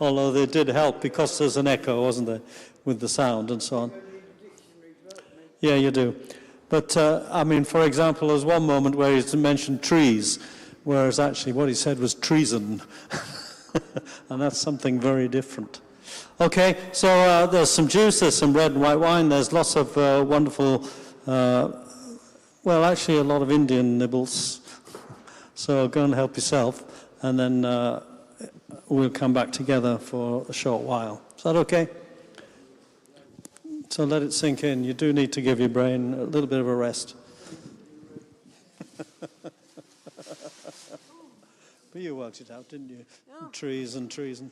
although they did help because there's an echo, wasn't there, with the sound and so on. Yeah, you do. But, I mean, for example, there's one moment where he mentioned trees, whereas actually what he said was treason. And that's something very different. Okay, so there's some juice, there's some red and white wine, there's lots of wonderful, well, actually a lot of Indian nibbles. So go and help yourself, and then we'll come back together for a short while. Is that okay? So let it sink in. You do need to give your brain a little bit of a rest. But you worked it out, didn't you? Yeah. Trees and trees and...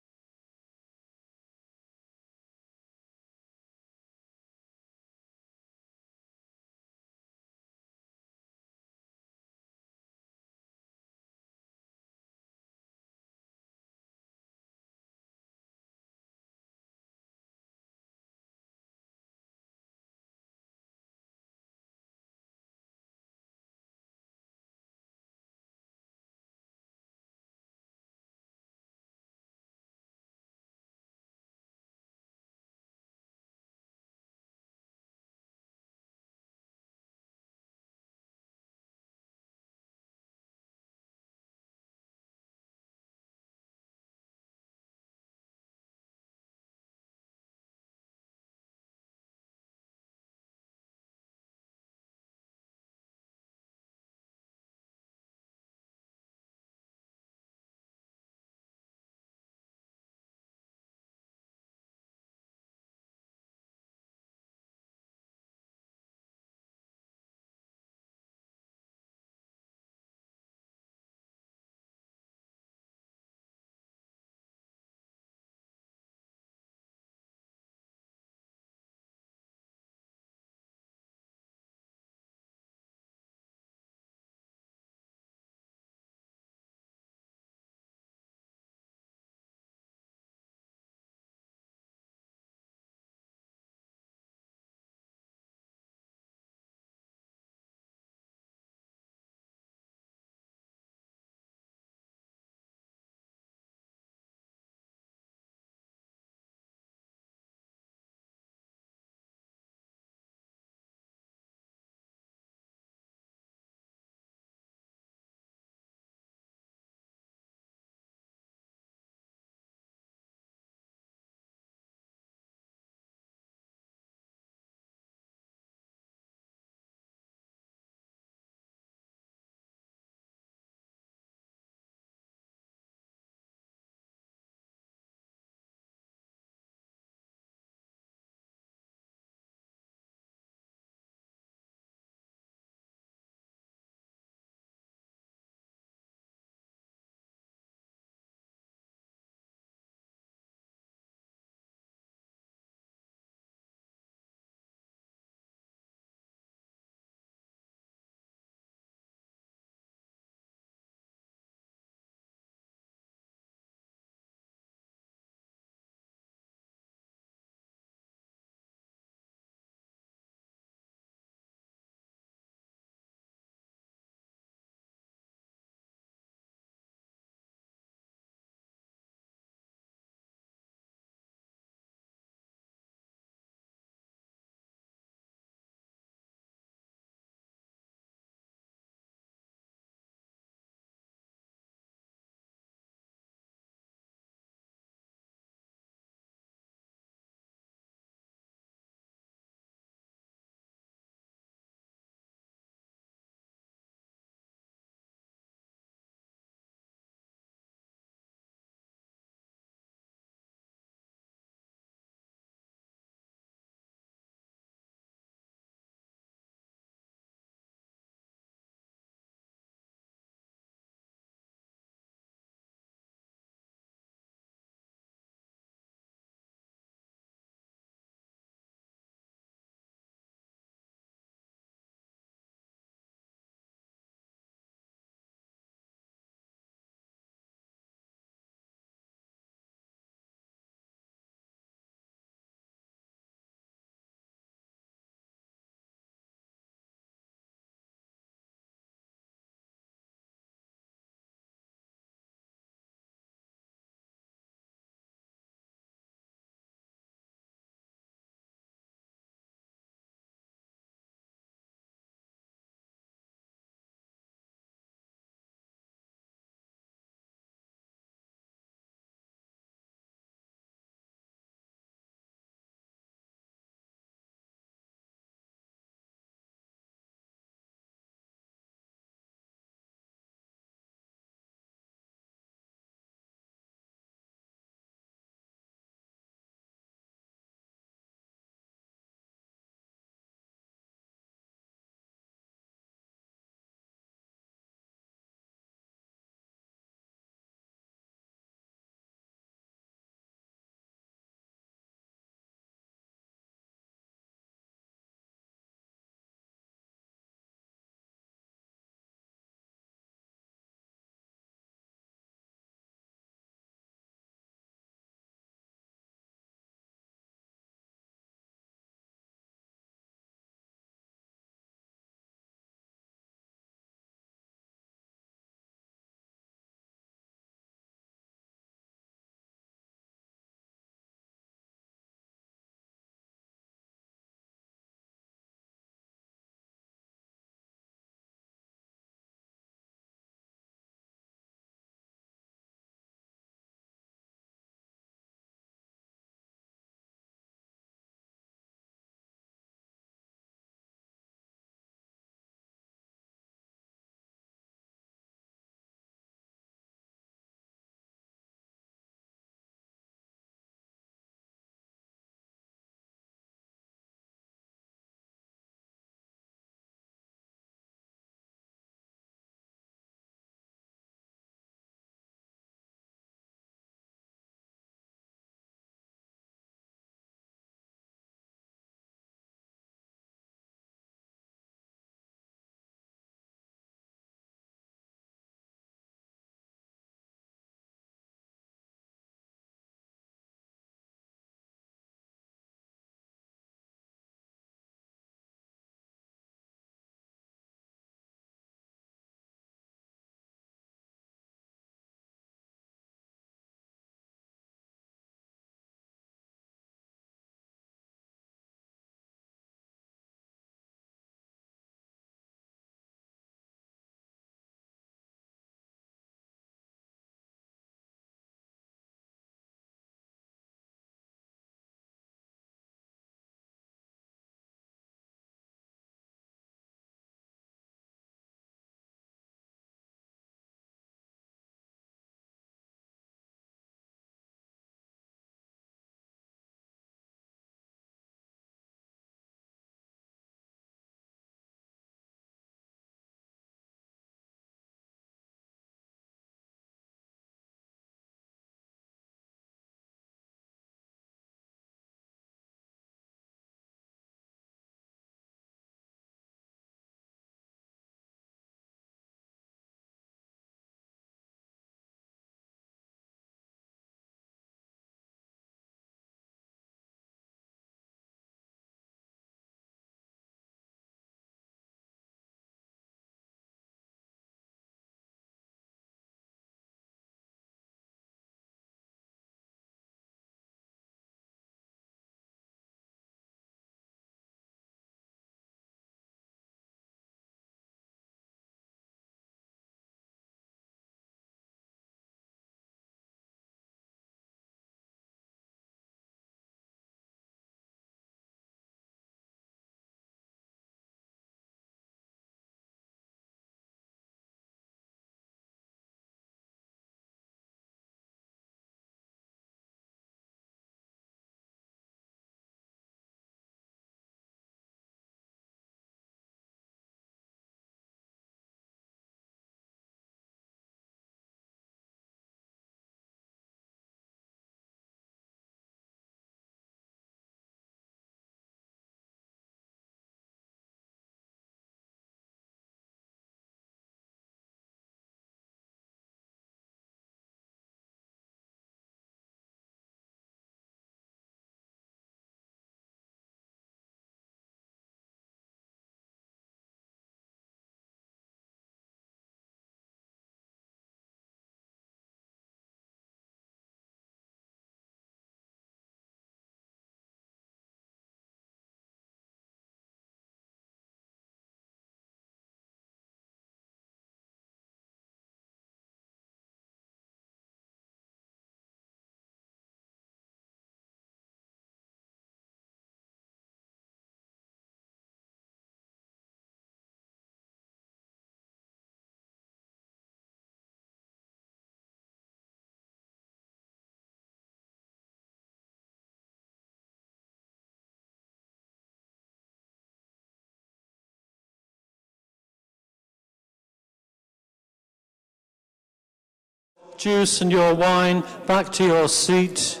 juice and your wine back to your seat.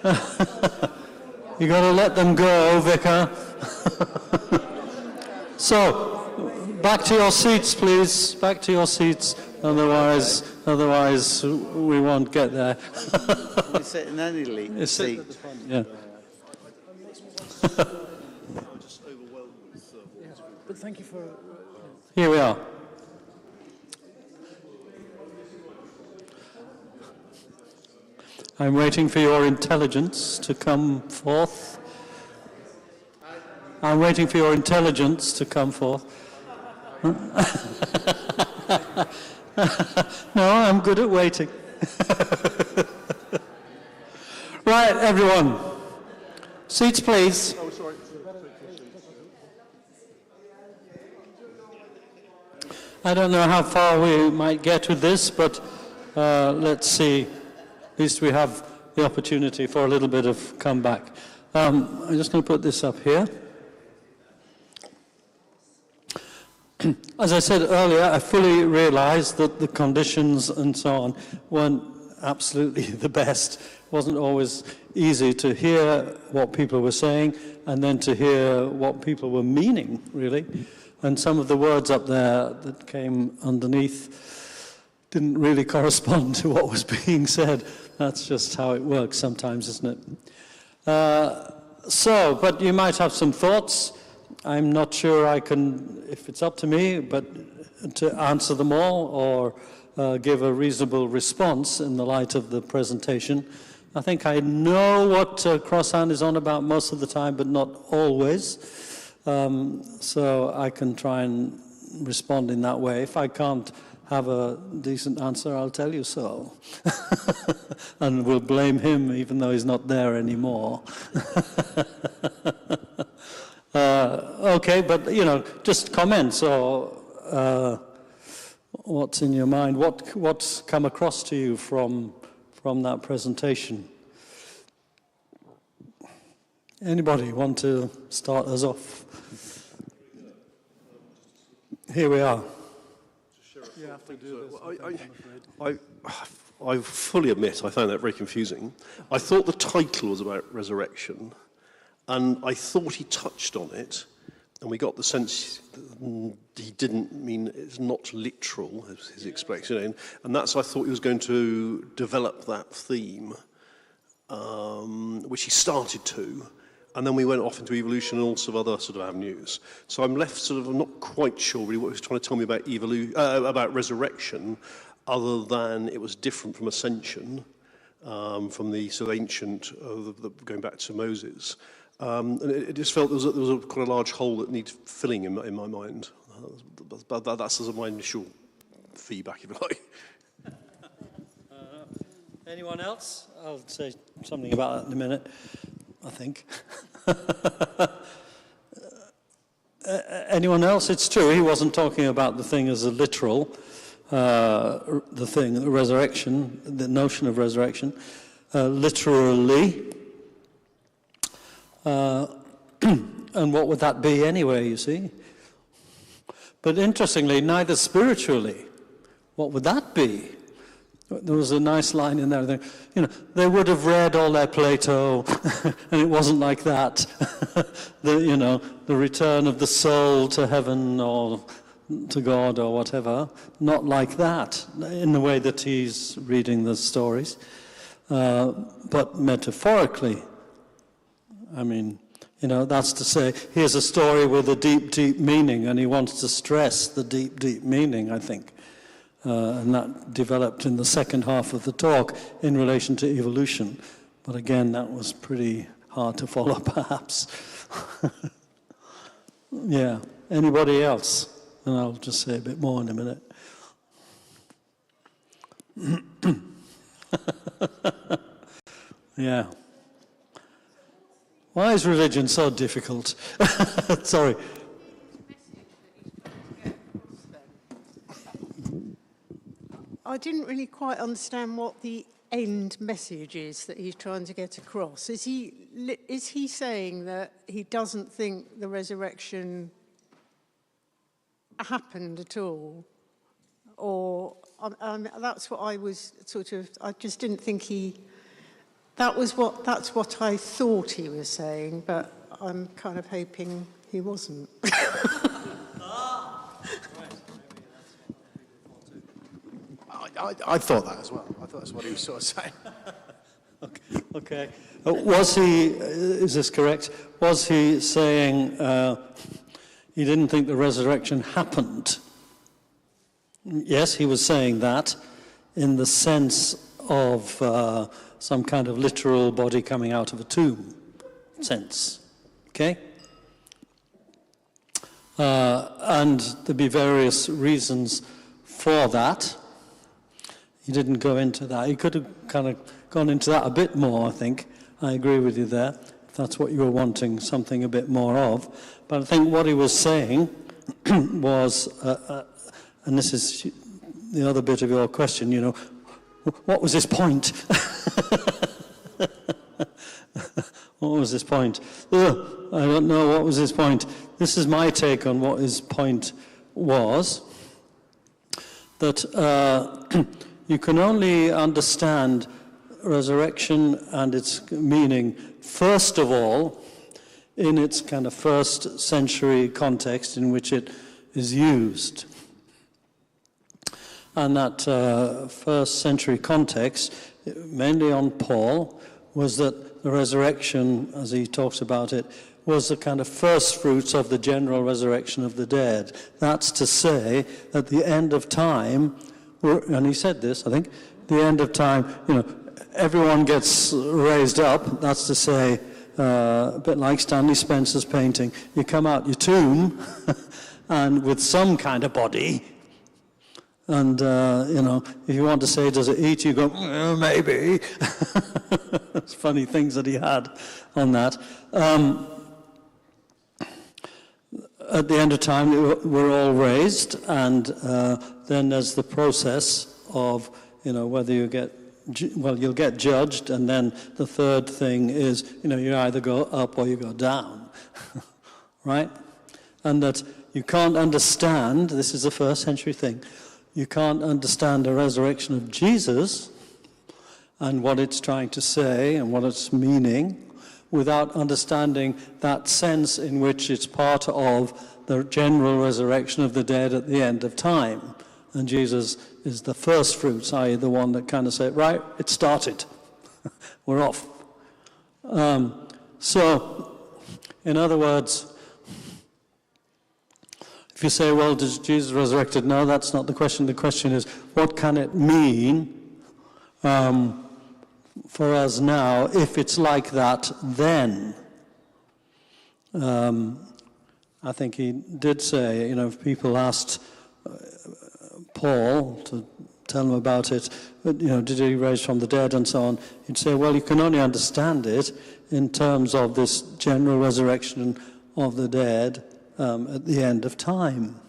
You got to let them go, Vicar. So, back to your seats, please. Back to your seats. Otherwise, we won't get there. We sit in any seat. Yeah. But thank you for... Here we are. I'm waiting for your intelligence to come forth. I'm waiting for your intelligence to come forth. No, I'm good at waiting. Right, everyone. Seats, please. I don't know how far we might get with this, but let's see. At least we have the opportunity for a little bit of comeback. I'm just going to put this up here. As I said earlier, I fully realized that the conditions and so on weren't absolutely the best. It wasn't always easy to hear what people were saying and then to hear what people were meaning, really. And some of the words up there that came underneath didn't really correspond to what was being said. That's just how it works sometimes, isn't it? But you might have some thoughts. I'm not sure I can, if it's up to me, but to answer them all or give a reasonable response in the light of the presentation. I think I know what Crossan is on about most of the time, but not always. So I can try and respond in that way. If I can't have a decent answer, I'll tell you so. And we'll blame him even though he's not there anymore. Okay, but, just comments or what's in your mind. What's come across to you from that presentation? Anybody want to start us off? Here we are. You have to do this. I fully admit I found that very confusing. I thought the title was about resurrection, and I thought he touched on it, and we got the sense he didn't mean it's not literal, as his expression, and that's I thought he was going to develop that theme, which he started to, and then we went off into evolution and all sorts of other sort of avenues. So I'm left sort of, I'm not quite sure really what he was trying to tell me about about resurrection, other than it was different from ascension, from the sort of ancient, going back to Moses. And it just felt there was a quite a large hole that needs filling in my mind. That's sort of my initial feedback, if you like. Anyone else? I'll say something about that in a minute, I think. Anyone else? It's true, he wasn't talking about the thing as a literal, the resurrection, the notion of resurrection, literally. And what would that be anyway, you see? But interestingly, neither spiritually. What would that be? There was a nice line in there. They would have read all their Plato, and it wasn't like that. The return of the soul to heaven or to God or whatever. Not like that, in the way that he's reading the stories. But metaphorically, I mean, that's to say, here's a story with a deep, deep meaning, and he wants to stress the deep, deep meaning, I think. And that developed in the second half of the talk in relation to evolution. But again, that was pretty hard to follow, perhaps. Yeah. Anybody else? And I'll just say a bit more in a minute. Yeah. Why is religion so difficult? Sorry. I didn't really quite understand what the end message is that he's trying to get across. Is he saying that he doesn't think the resurrection happened at all? Or that's what I was sort of, I just didn't think that's what I thought he was saying, but I'm kind of hoping he wasn't. I thought that as well. I thought that's what he was sort of saying. Okay. Was he, is this correct? Was he saying he didn't think the resurrection happened? Yes, he was saying that in the sense of some kind of literal body coming out of a tomb sense. Okay? And there'd be various reasons for that. He didn't go into that. He could have kind of gone into that a bit more, I think. I agree with you there, if that's what you were wanting, something a bit more of. But I think what he was saying was, and this is the other bit of your question, you know, what was his point? What was his point? I don't know, what was his point? This is my take on what his point was, that you can only understand resurrection and its meaning, first of all, in its kind of first century context in which it is used. And that first century context, mainly on Paul, was that the resurrection, as he talks about it, was the kind of first fruits of the general resurrection of the dead. That's to say, at the end of time, and he said this, I think, the end of time, you know, everyone gets raised up. That's to say, a bit like Stanley Spencer's painting. You come out your tomb, and with some kind of body. And, you know, if you want to say, does it eat? You go, maybe. It's funny things that he had on that. At the end of time, we're all raised, and then there's the process of, you know, whether you get, well, you'll get judged, and then the third thing is, you know, you either go up or you go down, right? And that you can't understand, this is a first century thing, you can't understand the resurrection of Jesus and what it's trying to say and what it's meaning without understanding that sense in which it's part of the general resurrection of the dead at the end of time. And Jesus is the first fruits, i.e. the one that kind of say, right, it started. We're off. So, in other words, if you say, well, does Jesus resurrected? No, that's not the question. The question is, what can it mean for us now if it's like that then? I think he did say, you know, if people asked Paul to tell them about it, you know, did he rise from the dead and so on, he'd say, well, you can only understand it in terms of this general resurrection of the dead at the end of time.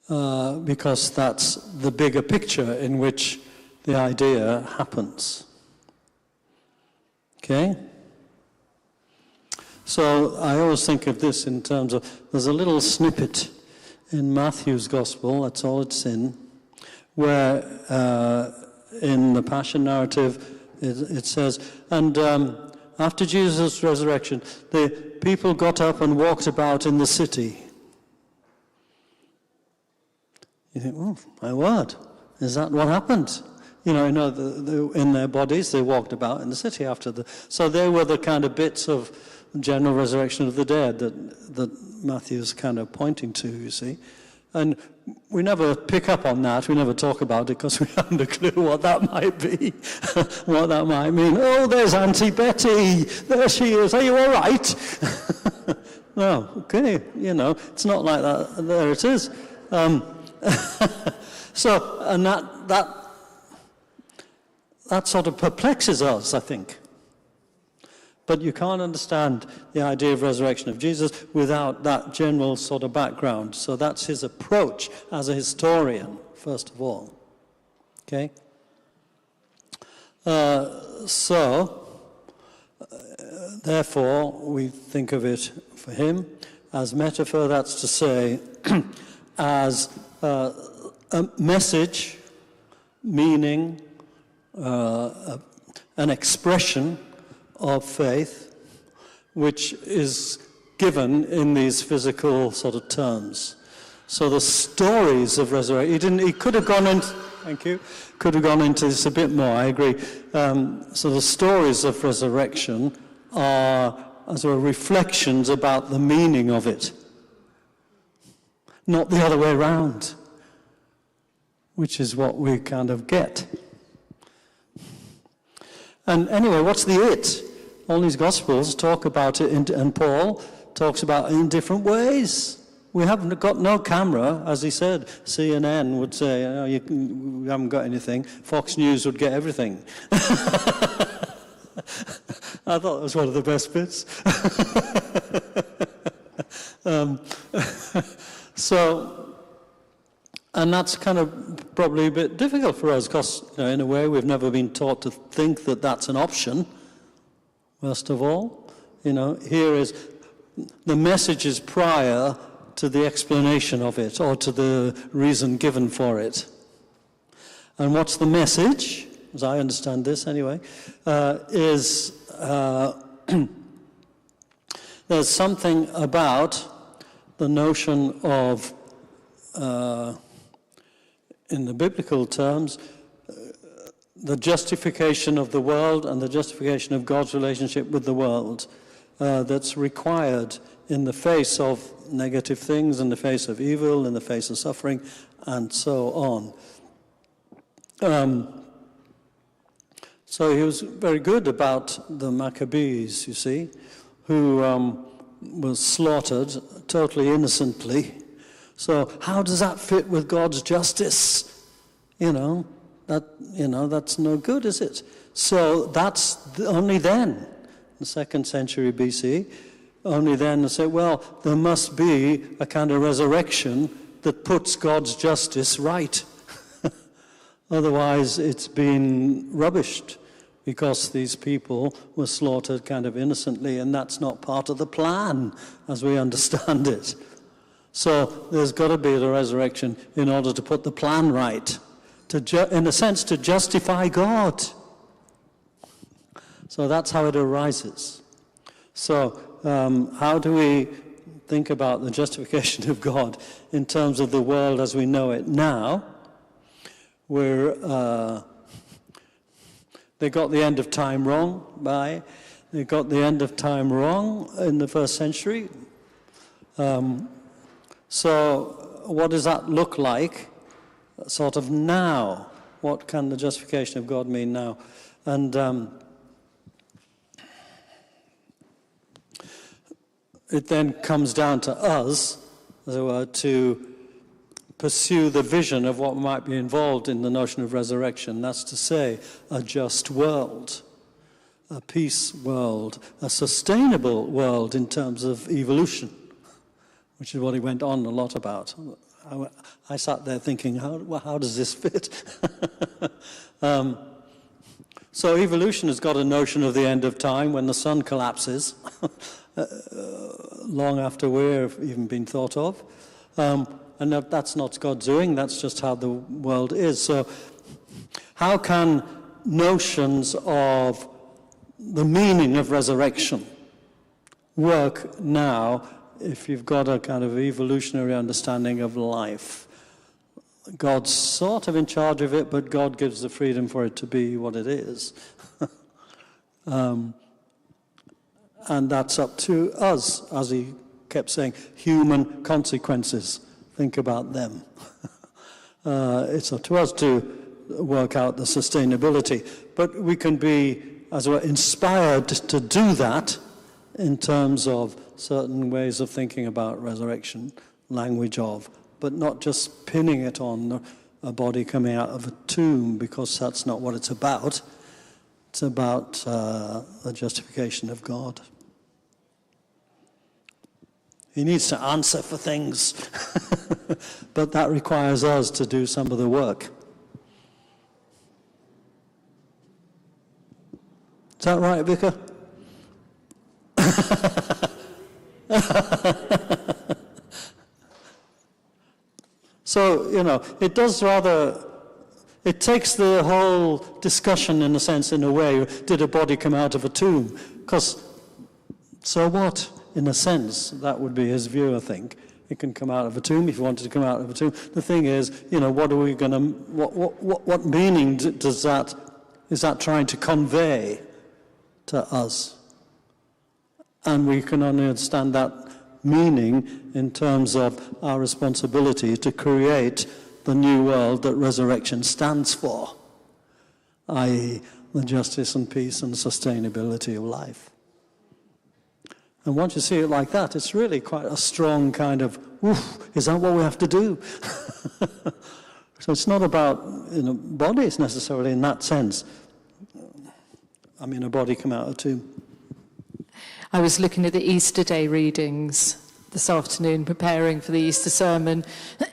Because that's the bigger picture in which the idea happens. Okay? So I always think of this in terms of, there's a little snippet in Matthew's Gospel, that's all it's in, where in the Passion narrative it says, and after Jesus' resurrection, the people got up and walked about in the city. You think, oh, my word, is that what happened? You know, in their bodies, they walked about in the city after the... So they were the kind of bits of general resurrection of the dead that Matthew's kind of pointing to, you see. And we never pick up on that. We never talk about it because we haven't a clue what that might be, what that might mean. Oh, there's Auntie Betty. There she is. Are you all right? No, okay. You know, it's not like that. There it is. So, and that sort of perplexes us, I think. But you can't understand the idea of resurrection of Jesus without that general sort of background. So that's his approach as a historian, first of all. Okay? Therefore, we think of it for him as metaphor, that's to say, as a message, meaning, an expression of faith, which is given in these physical sort of terms. So the stories of resurrection, he could have gone into, thank you, could have gone into this a bit more, I agree. So the stories of resurrection are, as it were, reflections about the meaning of it, not the other way around, which is what we kind of get. And anyway, what's the it? All these Gospels talk about it, and Paul talks about it in different ways. We haven't got no camera, as he said. CNN would say, oh, we haven't got anything. Fox News would get everything. I thought that was one of the best bits. And that's kind of probably a bit difficult for us, because in a way we've never been taught to think that that's an option. First of all, here is the message is prior to the explanation of it, or to the reason given for it. And what's the message, as I understand this anyway, is there's something about the notion of, in the biblical terms, the justification of the world and the justification of God's relationship with the world that's required in the face of negative things, in the face of evil, in the face of suffering, and so on. So he was very good about the Maccabees, you see, who was slaughtered totally innocently. So how does that fit with God's justice? That's no good, is it? So that's only then, the 2nd century BC, only then they say, well, there must be a kind of resurrection that puts God's justice right. Otherwise, it's been rubbished, because these people were slaughtered kind of innocently, and that's not part of the plan, as we understand it. So there's got to be the resurrection in order to put the plan right, in a sense, to justify God. So that's how it arises. So how do we think about the justification of God in terms of the world as we know it now, where they got the end of time wrong they got the end of time wrong in the 1st century. So what does that look like sort of now? What can the justification of God mean now? And it then comes down to us, as it were, to pursue the vision of what might be involved in the notion of resurrection. That's to say, a just world, a peace world, a sustainable world in terms of evolution, which is what he went on a lot about. I sat there thinking, how does this fit? So evolution has got a notion of the end of time when the sun collapses, long after we've even been thought of. And that's not God's doing, that's just how the world is. So how can notions of the meaning of resurrection work now if you've got a kind of evolutionary understanding of life? God's sort of in charge of it, but God gives the freedom for it to be what it is. And that's up to us, as he kept saying, human consequences. Think about them. It's up to us to work out the sustainability. But we can be, as it were, inspired to do that in terms of certain ways of thinking about resurrection, language of, but not just pinning it on a body coming out of a tomb, because that's not what it's about. It's about the justification of God. He needs to answer for things, but that requires us to do some of the work. Is that right, Vicar? So, it does rather, it takes the whole discussion in a sense, in a way, did a body come out of a tomb? Because, so what? In a sense, that would be his view, I think. It can come out of a tomb if you wanted to come out of a tomb. The thing is, what are we going to, what meaning is that trying to convey to us? And we can only understand that meaning in terms of our responsibility to create the new world that resurrection stands for, i.e. the justice and peace and sustainability of life. And once you see it like that, it's really quite a strong kind of, is that what we have to do? So it's not about bodies necessarily in that sense. I mean, a body come out of a tomb. I was looking at the Easter Day readings this afternoon, preparing for the Easter sermon,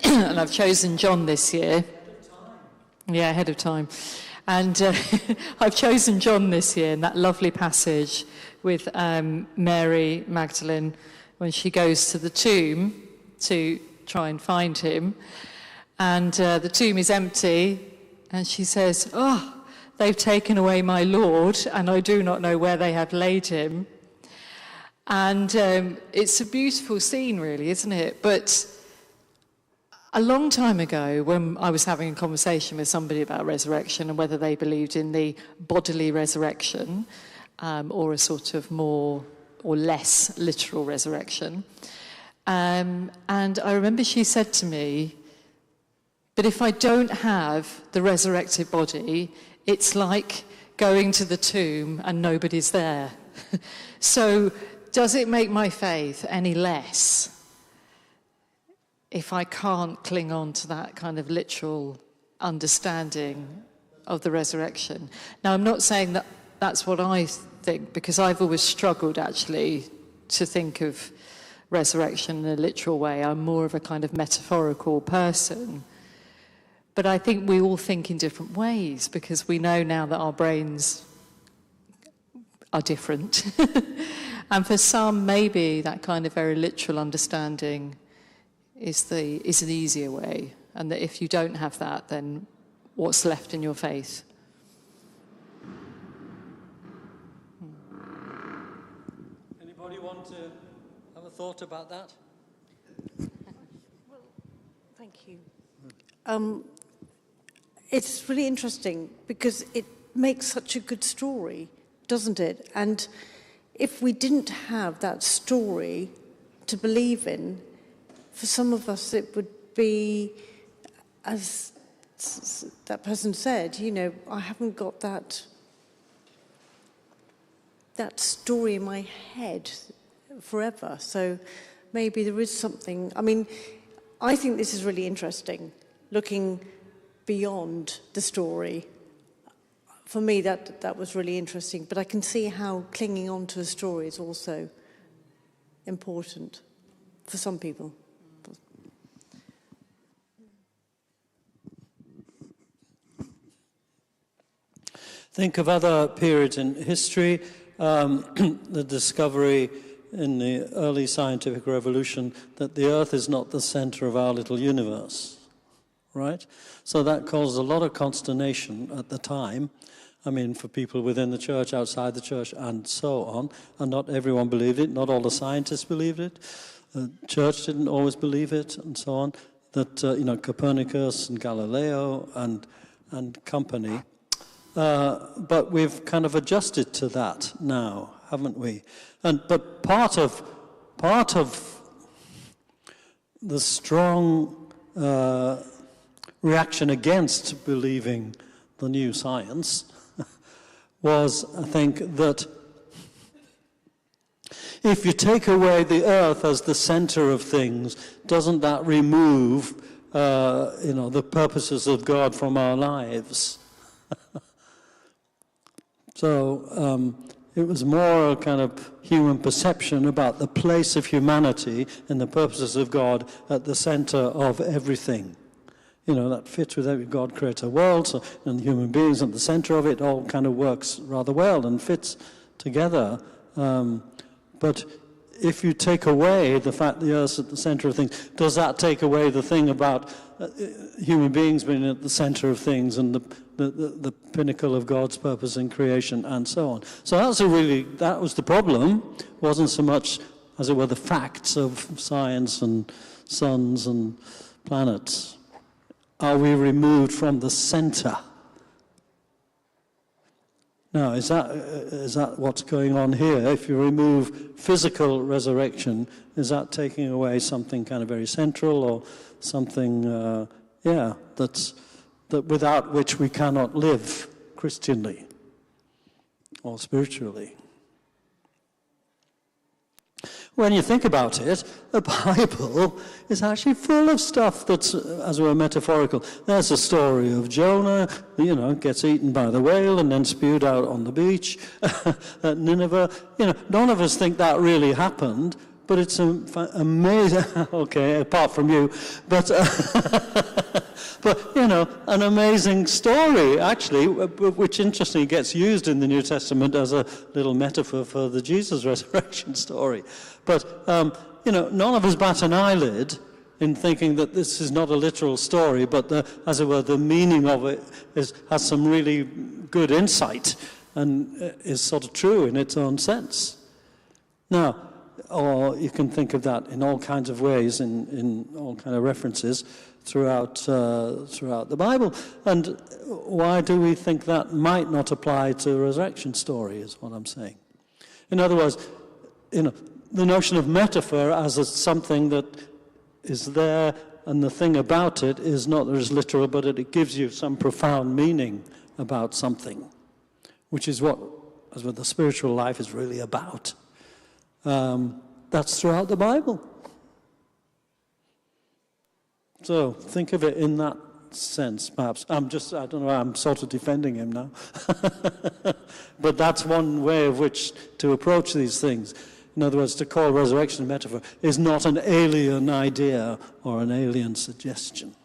and I've chosen John this year. Yeah, ahead of time. And I've chosen John this year in that lovely passage with Mary Magdalene when she goes to the tomb to try and find him. And the tomb is empty, and she says, "Oh, they've taken away my Lord, and I do not know where they have laid him." And it's a beautiful scene, really, isn't it? But a long time ago, when I was having a conversation with somebody about resurrection and whether they believed in the bodily resurrection or a sort of more or less literal resurrection, and I remember she said to me, "But if I don't have the resurrected body, it's like going to the tomb and nobody's there." So does it make my faith any less if I can't cling on to that kind of literal understanding of the resurrection? Now, I'm not saying that that's what I think, because I've always struggled, actually, to think of resurrection in a literal way. I'm more of a kind of metaphorical person. But I think we all think in different ways, because we know now that our brains are different. And for some, maybe that kind of very literal understanding is an easier way. And that if you don't have that, then what's left in your faith? Anybody want to have a thought about that? Well, thank you. It's really interesting because it makes such a good story, doesn't it? And if we didn't have that story to believe in, for some of us it would be, as that person said, I haven't got that story in my head forever. So maybe there is something. I mean, I think this is really interesting, looking beyond the story. For me, that was really interesting. But I can see how clinging on to a story is also important for some people. Think of other periods in history, the discovery in the early scientific revolution that the Earth is not the center of our little universe, right? So that caused a lot of consternation at the time. I mean, for people within the church, outside the church, and so on. And not everyone believed it. Not all the scientists believed it. The church didn't always believe it, and so on. That, Copernicus and Galileo and company. But we've kind of adjusted to that now, haven't we? But part of the strong reaction against believing the new science was, I think, that if you take away the earth as the center of things, doesn't that remove, the purposes of God from our lives? So it was more a kind of human perception about the place of humanity and the purposes of God at the center of everything. That fits with every God creates a world, and human beings at the center of it all kind of works rather well and fits together. But if you take away the fact the earth's at the center of things, does that take away the thing about human beings being at the center of things and the pinnacle of God's purpose in creation and so on? So that was the problem. Wasn't so much, as it were, the facts of science and suns and planets. Are we removed from the center? Now, is that what's going on here? If you remove physical resurrection, is that taking away something kind of very central, or something, that without which we cannot live Christianly or spiritually? When you think about it, the Bible is actually full of stuff that's, as it were, metaphorical. There's a story of Jonah, gets eaten by the whale and then spewed out on the beach at Nineveh. None of us think that really happened, but it's amazing. Okay, apart from you, but an amazing story, actually, which interestingly gets used in the New Testament as a little metaphor for the Jesus resurrection story. But, none of us bat an eyelid in thinking that this is not a literal story, but, as it were, the meaning of it has some really good insight and is sort of true in its own sense. Now, or you can think of that in all kinds of ways, in all kind of references throughout the Bible. And why do we think that might not apply to the resurrection story, is what I'm saying. In other words, the notion of metaphor as something that is there, and the thing about it is not as literal, but it gives you some profound meaning about something, which is what the spiritual life is really about. That's throughout the Bible. So think of it in that sense, perhaps. I'm sort of defending him now. But that's one way of which to approach these things. In other words, to call resurrection a metaphor is not an alien idea or an alien suggestion.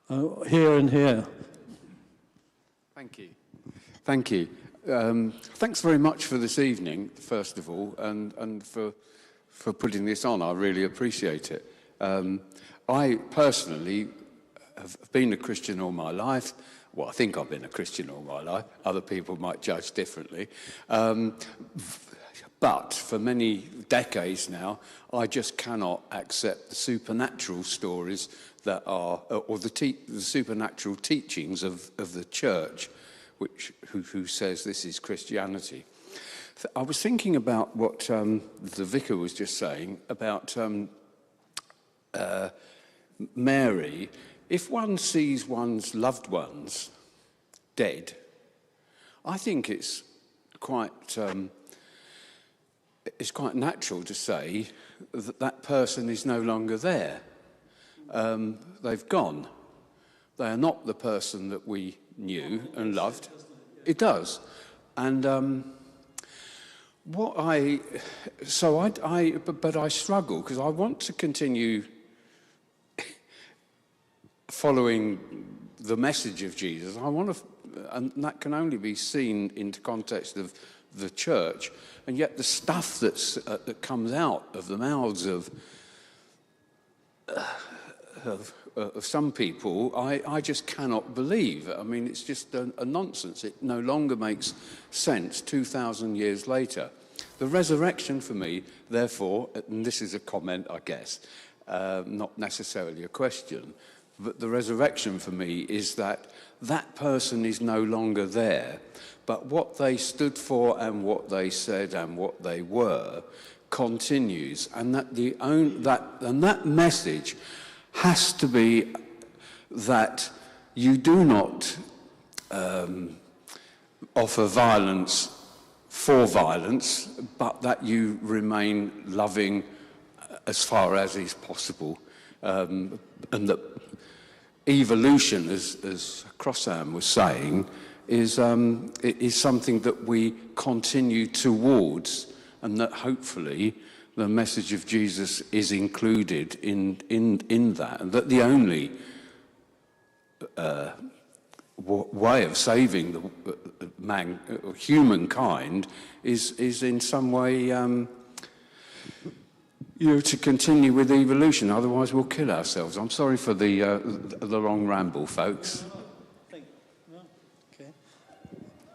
Here and here. Thank you. Thank you. Thanks very much for this evening, first of all, and for putting this on. I really appreciate it. I personally have been a Christian all my life. Well, I think I've been a Christian all my life. Other people might judge differently. But for many decades now, I just cannot accept the supernatural stories that are, or the supernatural teachings of the church, who says this is Christianity. I was thinking about what the vicar was just saying about Mary. If one sees one's loved ones dead, I think it's quite natural to say that that person is no longer there. They've gone. They are not the person that we knew and loved. It does. And but I struggle because I want to continue following the message of Jesus. And that can only be seen in the context of the church. And yet the stuff that comes out of the mouths of some people, I just cannot believe. I mean, it's just a nonsense. It no longer makes sense 2,000 years later. The resurrection for me, therefore, and this is a comment, I guess, not necessarily a question, but the resurrection for me is that person is no longer there, but what they stood for and what they said and what they were continues, and that message has to be that you do not offer violence for violence, but that you remain loving as far as is possible, and that evolution, as Crossham was saying, is something that we continue towards, and that hopefully the message of Jesus is included in that, and that the only way of saving humankind is in some way, to continue with evolution. Otherwise, we'll kill ourselves. I'm sorry for the long ramble, folks.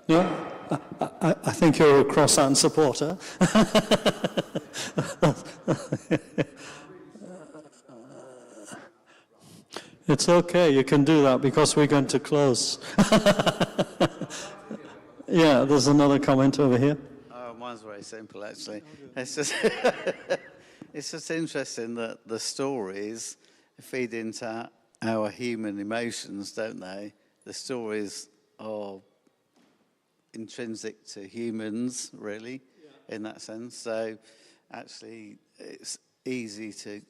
No, I think you're a cross-hand supporter. It's okay, you can do that because we're going to close. Yeah, there's another comment over here. Mine's very simple, actually. It's just, it's just interesting that the stories feed into our human emotions, don't they? The stories are intrinsic to humans, really, in that sense. So, actually, it's easy to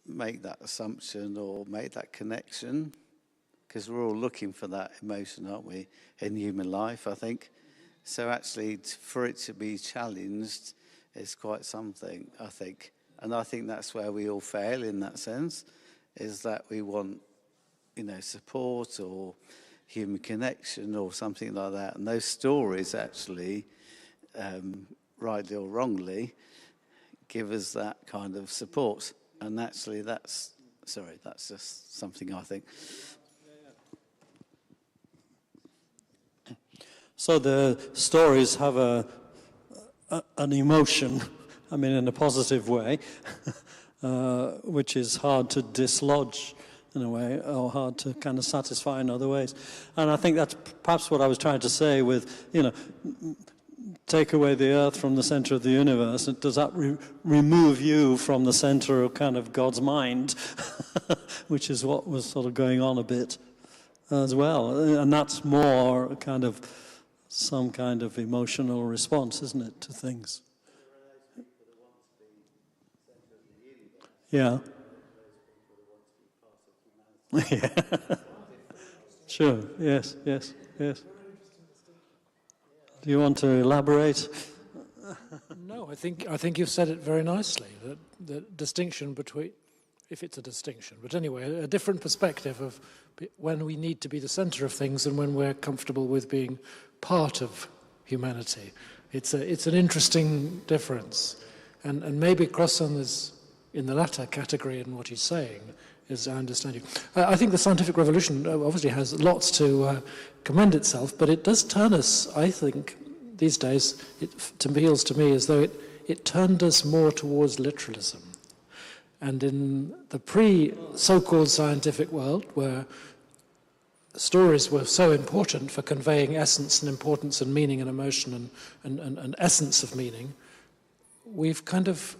make that assumption or make that connection, because we're all looking for that emotion, aren't we, in human life, I think. So actually, for it to be challenged is quite something, I think. And I think that's where we all fail in that sense, is that we want, support or human connection or something like that. And those stories actually, rightly or wrongly, give us that kind of support. And actually that's just something I think. So the stories have an emotion, in a positive way, which is hard to dislodge in a way, or hard to kind of satisfy in other ways. And I think that's perhaps what I was trying to say with, take away the earth from the center of the universe. Does that remove you from the center of kind of God's mind, which is what was sort of going on a bit as well. And that's more kind of some kind of emotional response, isn't it, to things? Yeah. Yeah. Sure. Yes. Do you want to elaborate? No, I think you've said it very nicely, that the distinction between, if it's a distinction, but anyway, a different perspective of when we need to be the center of things and when we're comfortable with being part of humanity. It's an interesting difference. And maybe Crossan is in the latter category in what he's saying, as I understand you. I think the scientific revolution obviously has lots to commend itself, but it does turn us, I think, these days, it feels to me as though it turned us more towards literalism. And in the pre-so-called scientific world, where stories were so important for conveying essence and importance and meaning and emotion and essence of meaning, we've kind of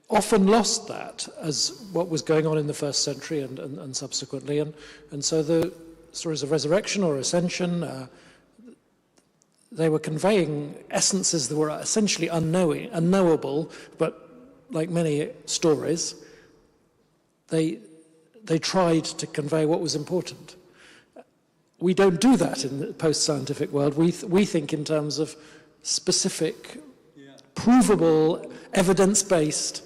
often lost that as what was going on in the first century and subsequently. And so the stories of resurrection or ascension, they were conveying essences that were essentially unknowable, but like many stories, they tried to convey what was important. We don't do that in the post-scientific world. We think in terms of specific, provable, evidence-based,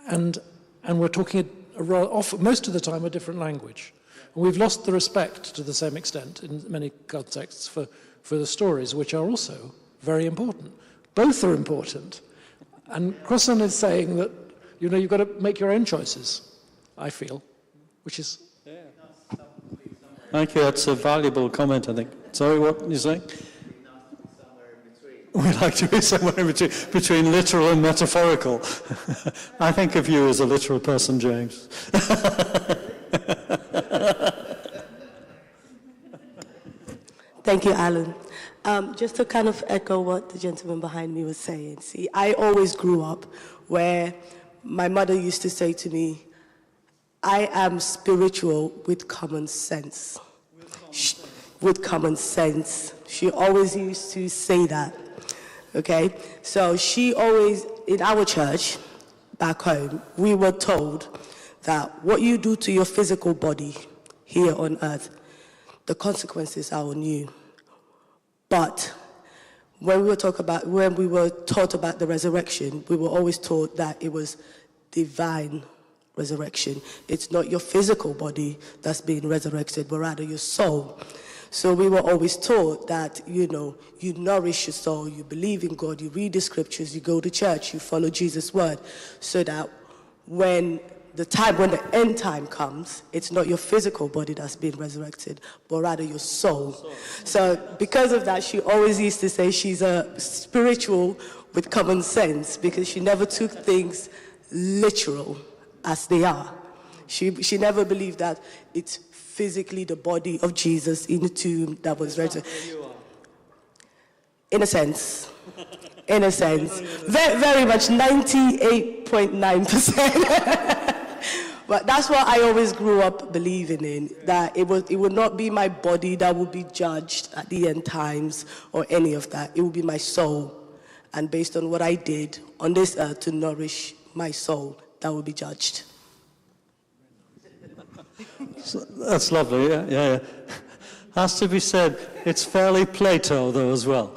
and we're talking most of the time a different language. And we've lost the respect to the same extent in many contexts for the stories, which are also very important. Both are important. And Crossan is saying that, you've got to make your own choices, I feel, which is... Thank you, that's a valuable comment, I think. Sorry, what are you saying? We'd like to be somewhere in between literal and metaphorical. I think of you as a literal person, James. Thank you, Alan. Just to kind of echo what the gentleman behind me was saying. See, I always grew up where my mother used to say to me, I am spiritual with common sense. With common sense. She always used to say that. Okay? So she always, in our church, back home, we were told that what you do to your physical body here on earth, the consequences are on you. But when we were taught about the resurrection, we were always taught that it was divine resurrection. It's not your physical body that's being resurrected, but rather your soul. So we were always taught that, you nourish your soul, you believe in God, you read the scriptures, you go to church, you follow Jesus' word, so that when the end time comes, it's not your physical body that's being resurrected, but rather your soul. So because of that, she always used to say she's a spiritual with common sense, because she never took things literal as they are. She never believed that it's physically the body of Jesus in the tomb that was resurrected. In a sense. In a sense. Very, very much, 98.9%. But that's what I always grew up believing in, that it would not be my body that would be judged at the end times or any of that. It would be my soul. And based on what I did on this earth to nourish my soul, that would be judged. So that's lovely, yeah. Has to be said, it's fairly Plato, though, as well.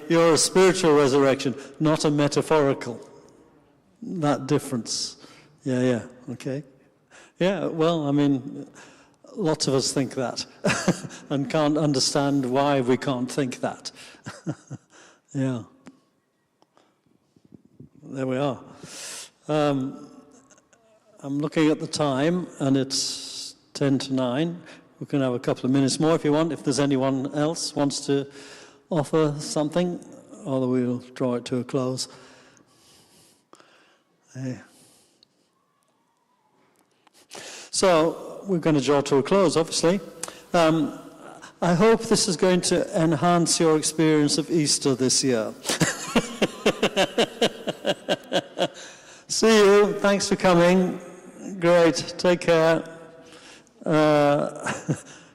You're a spiritual resurrection, not a metaphorical. That difference. Yeah, okay. Yeah, well, I mean, lots of us think that and can't understand why we can't think that. Yeah. There we are. I'm looking at the time, and it's 10 to 9. We can have a couple of minutes more if you want, if there's anyone else wants to offer something, or we'll draw it to a close. So we're going to draw to a close, obviously. I hope this is going to enhance your experience of Easter this year. See you. Thanks for coming. Great. Take care.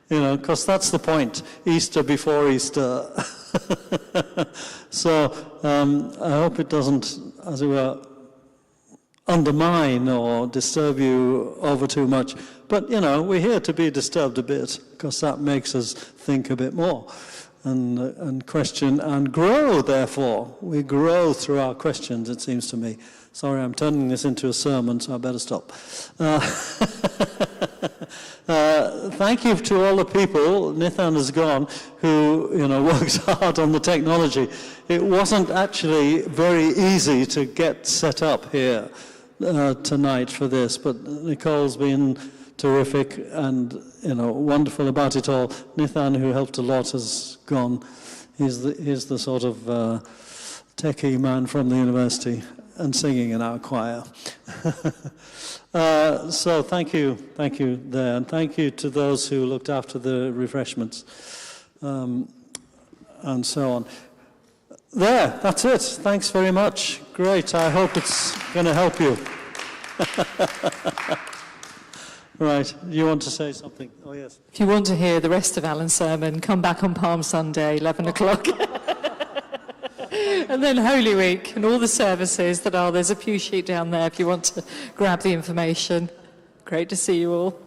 Because that's the point. Easter before Easter. So I hope it doesn't, as it were, undermine or disturb you over too much. But, we're here to be disturbed a bit, because that makes us think a bit more and question and grow, therefore. We grow through our questions, it seems to me. Sorry, I'm turning this into a sermon, so I better stop. Thank you to all the people, Nithan has gone, who worked hard on the technology. It wasn't actually very easy to get set up here tonight for this, but Nicole's been terrific and wonderful about it all. Nithan, who helped a lot, has gone. He's the sort of techie man from the university and singing in our choir. So thank you there, and thank you to those who looked after the refreshments and so on. There, that's it. Thanks very much. Great. I hope it's going to help you. Right. You want to say something? Oh, yes. If you want to hear the rest of Alan's sermon, come back on Palm Sunday, 11 o'clock. And then Holy Week and all the services that are. There's a pew sheet down there if you want to grab the information. Great to see you all.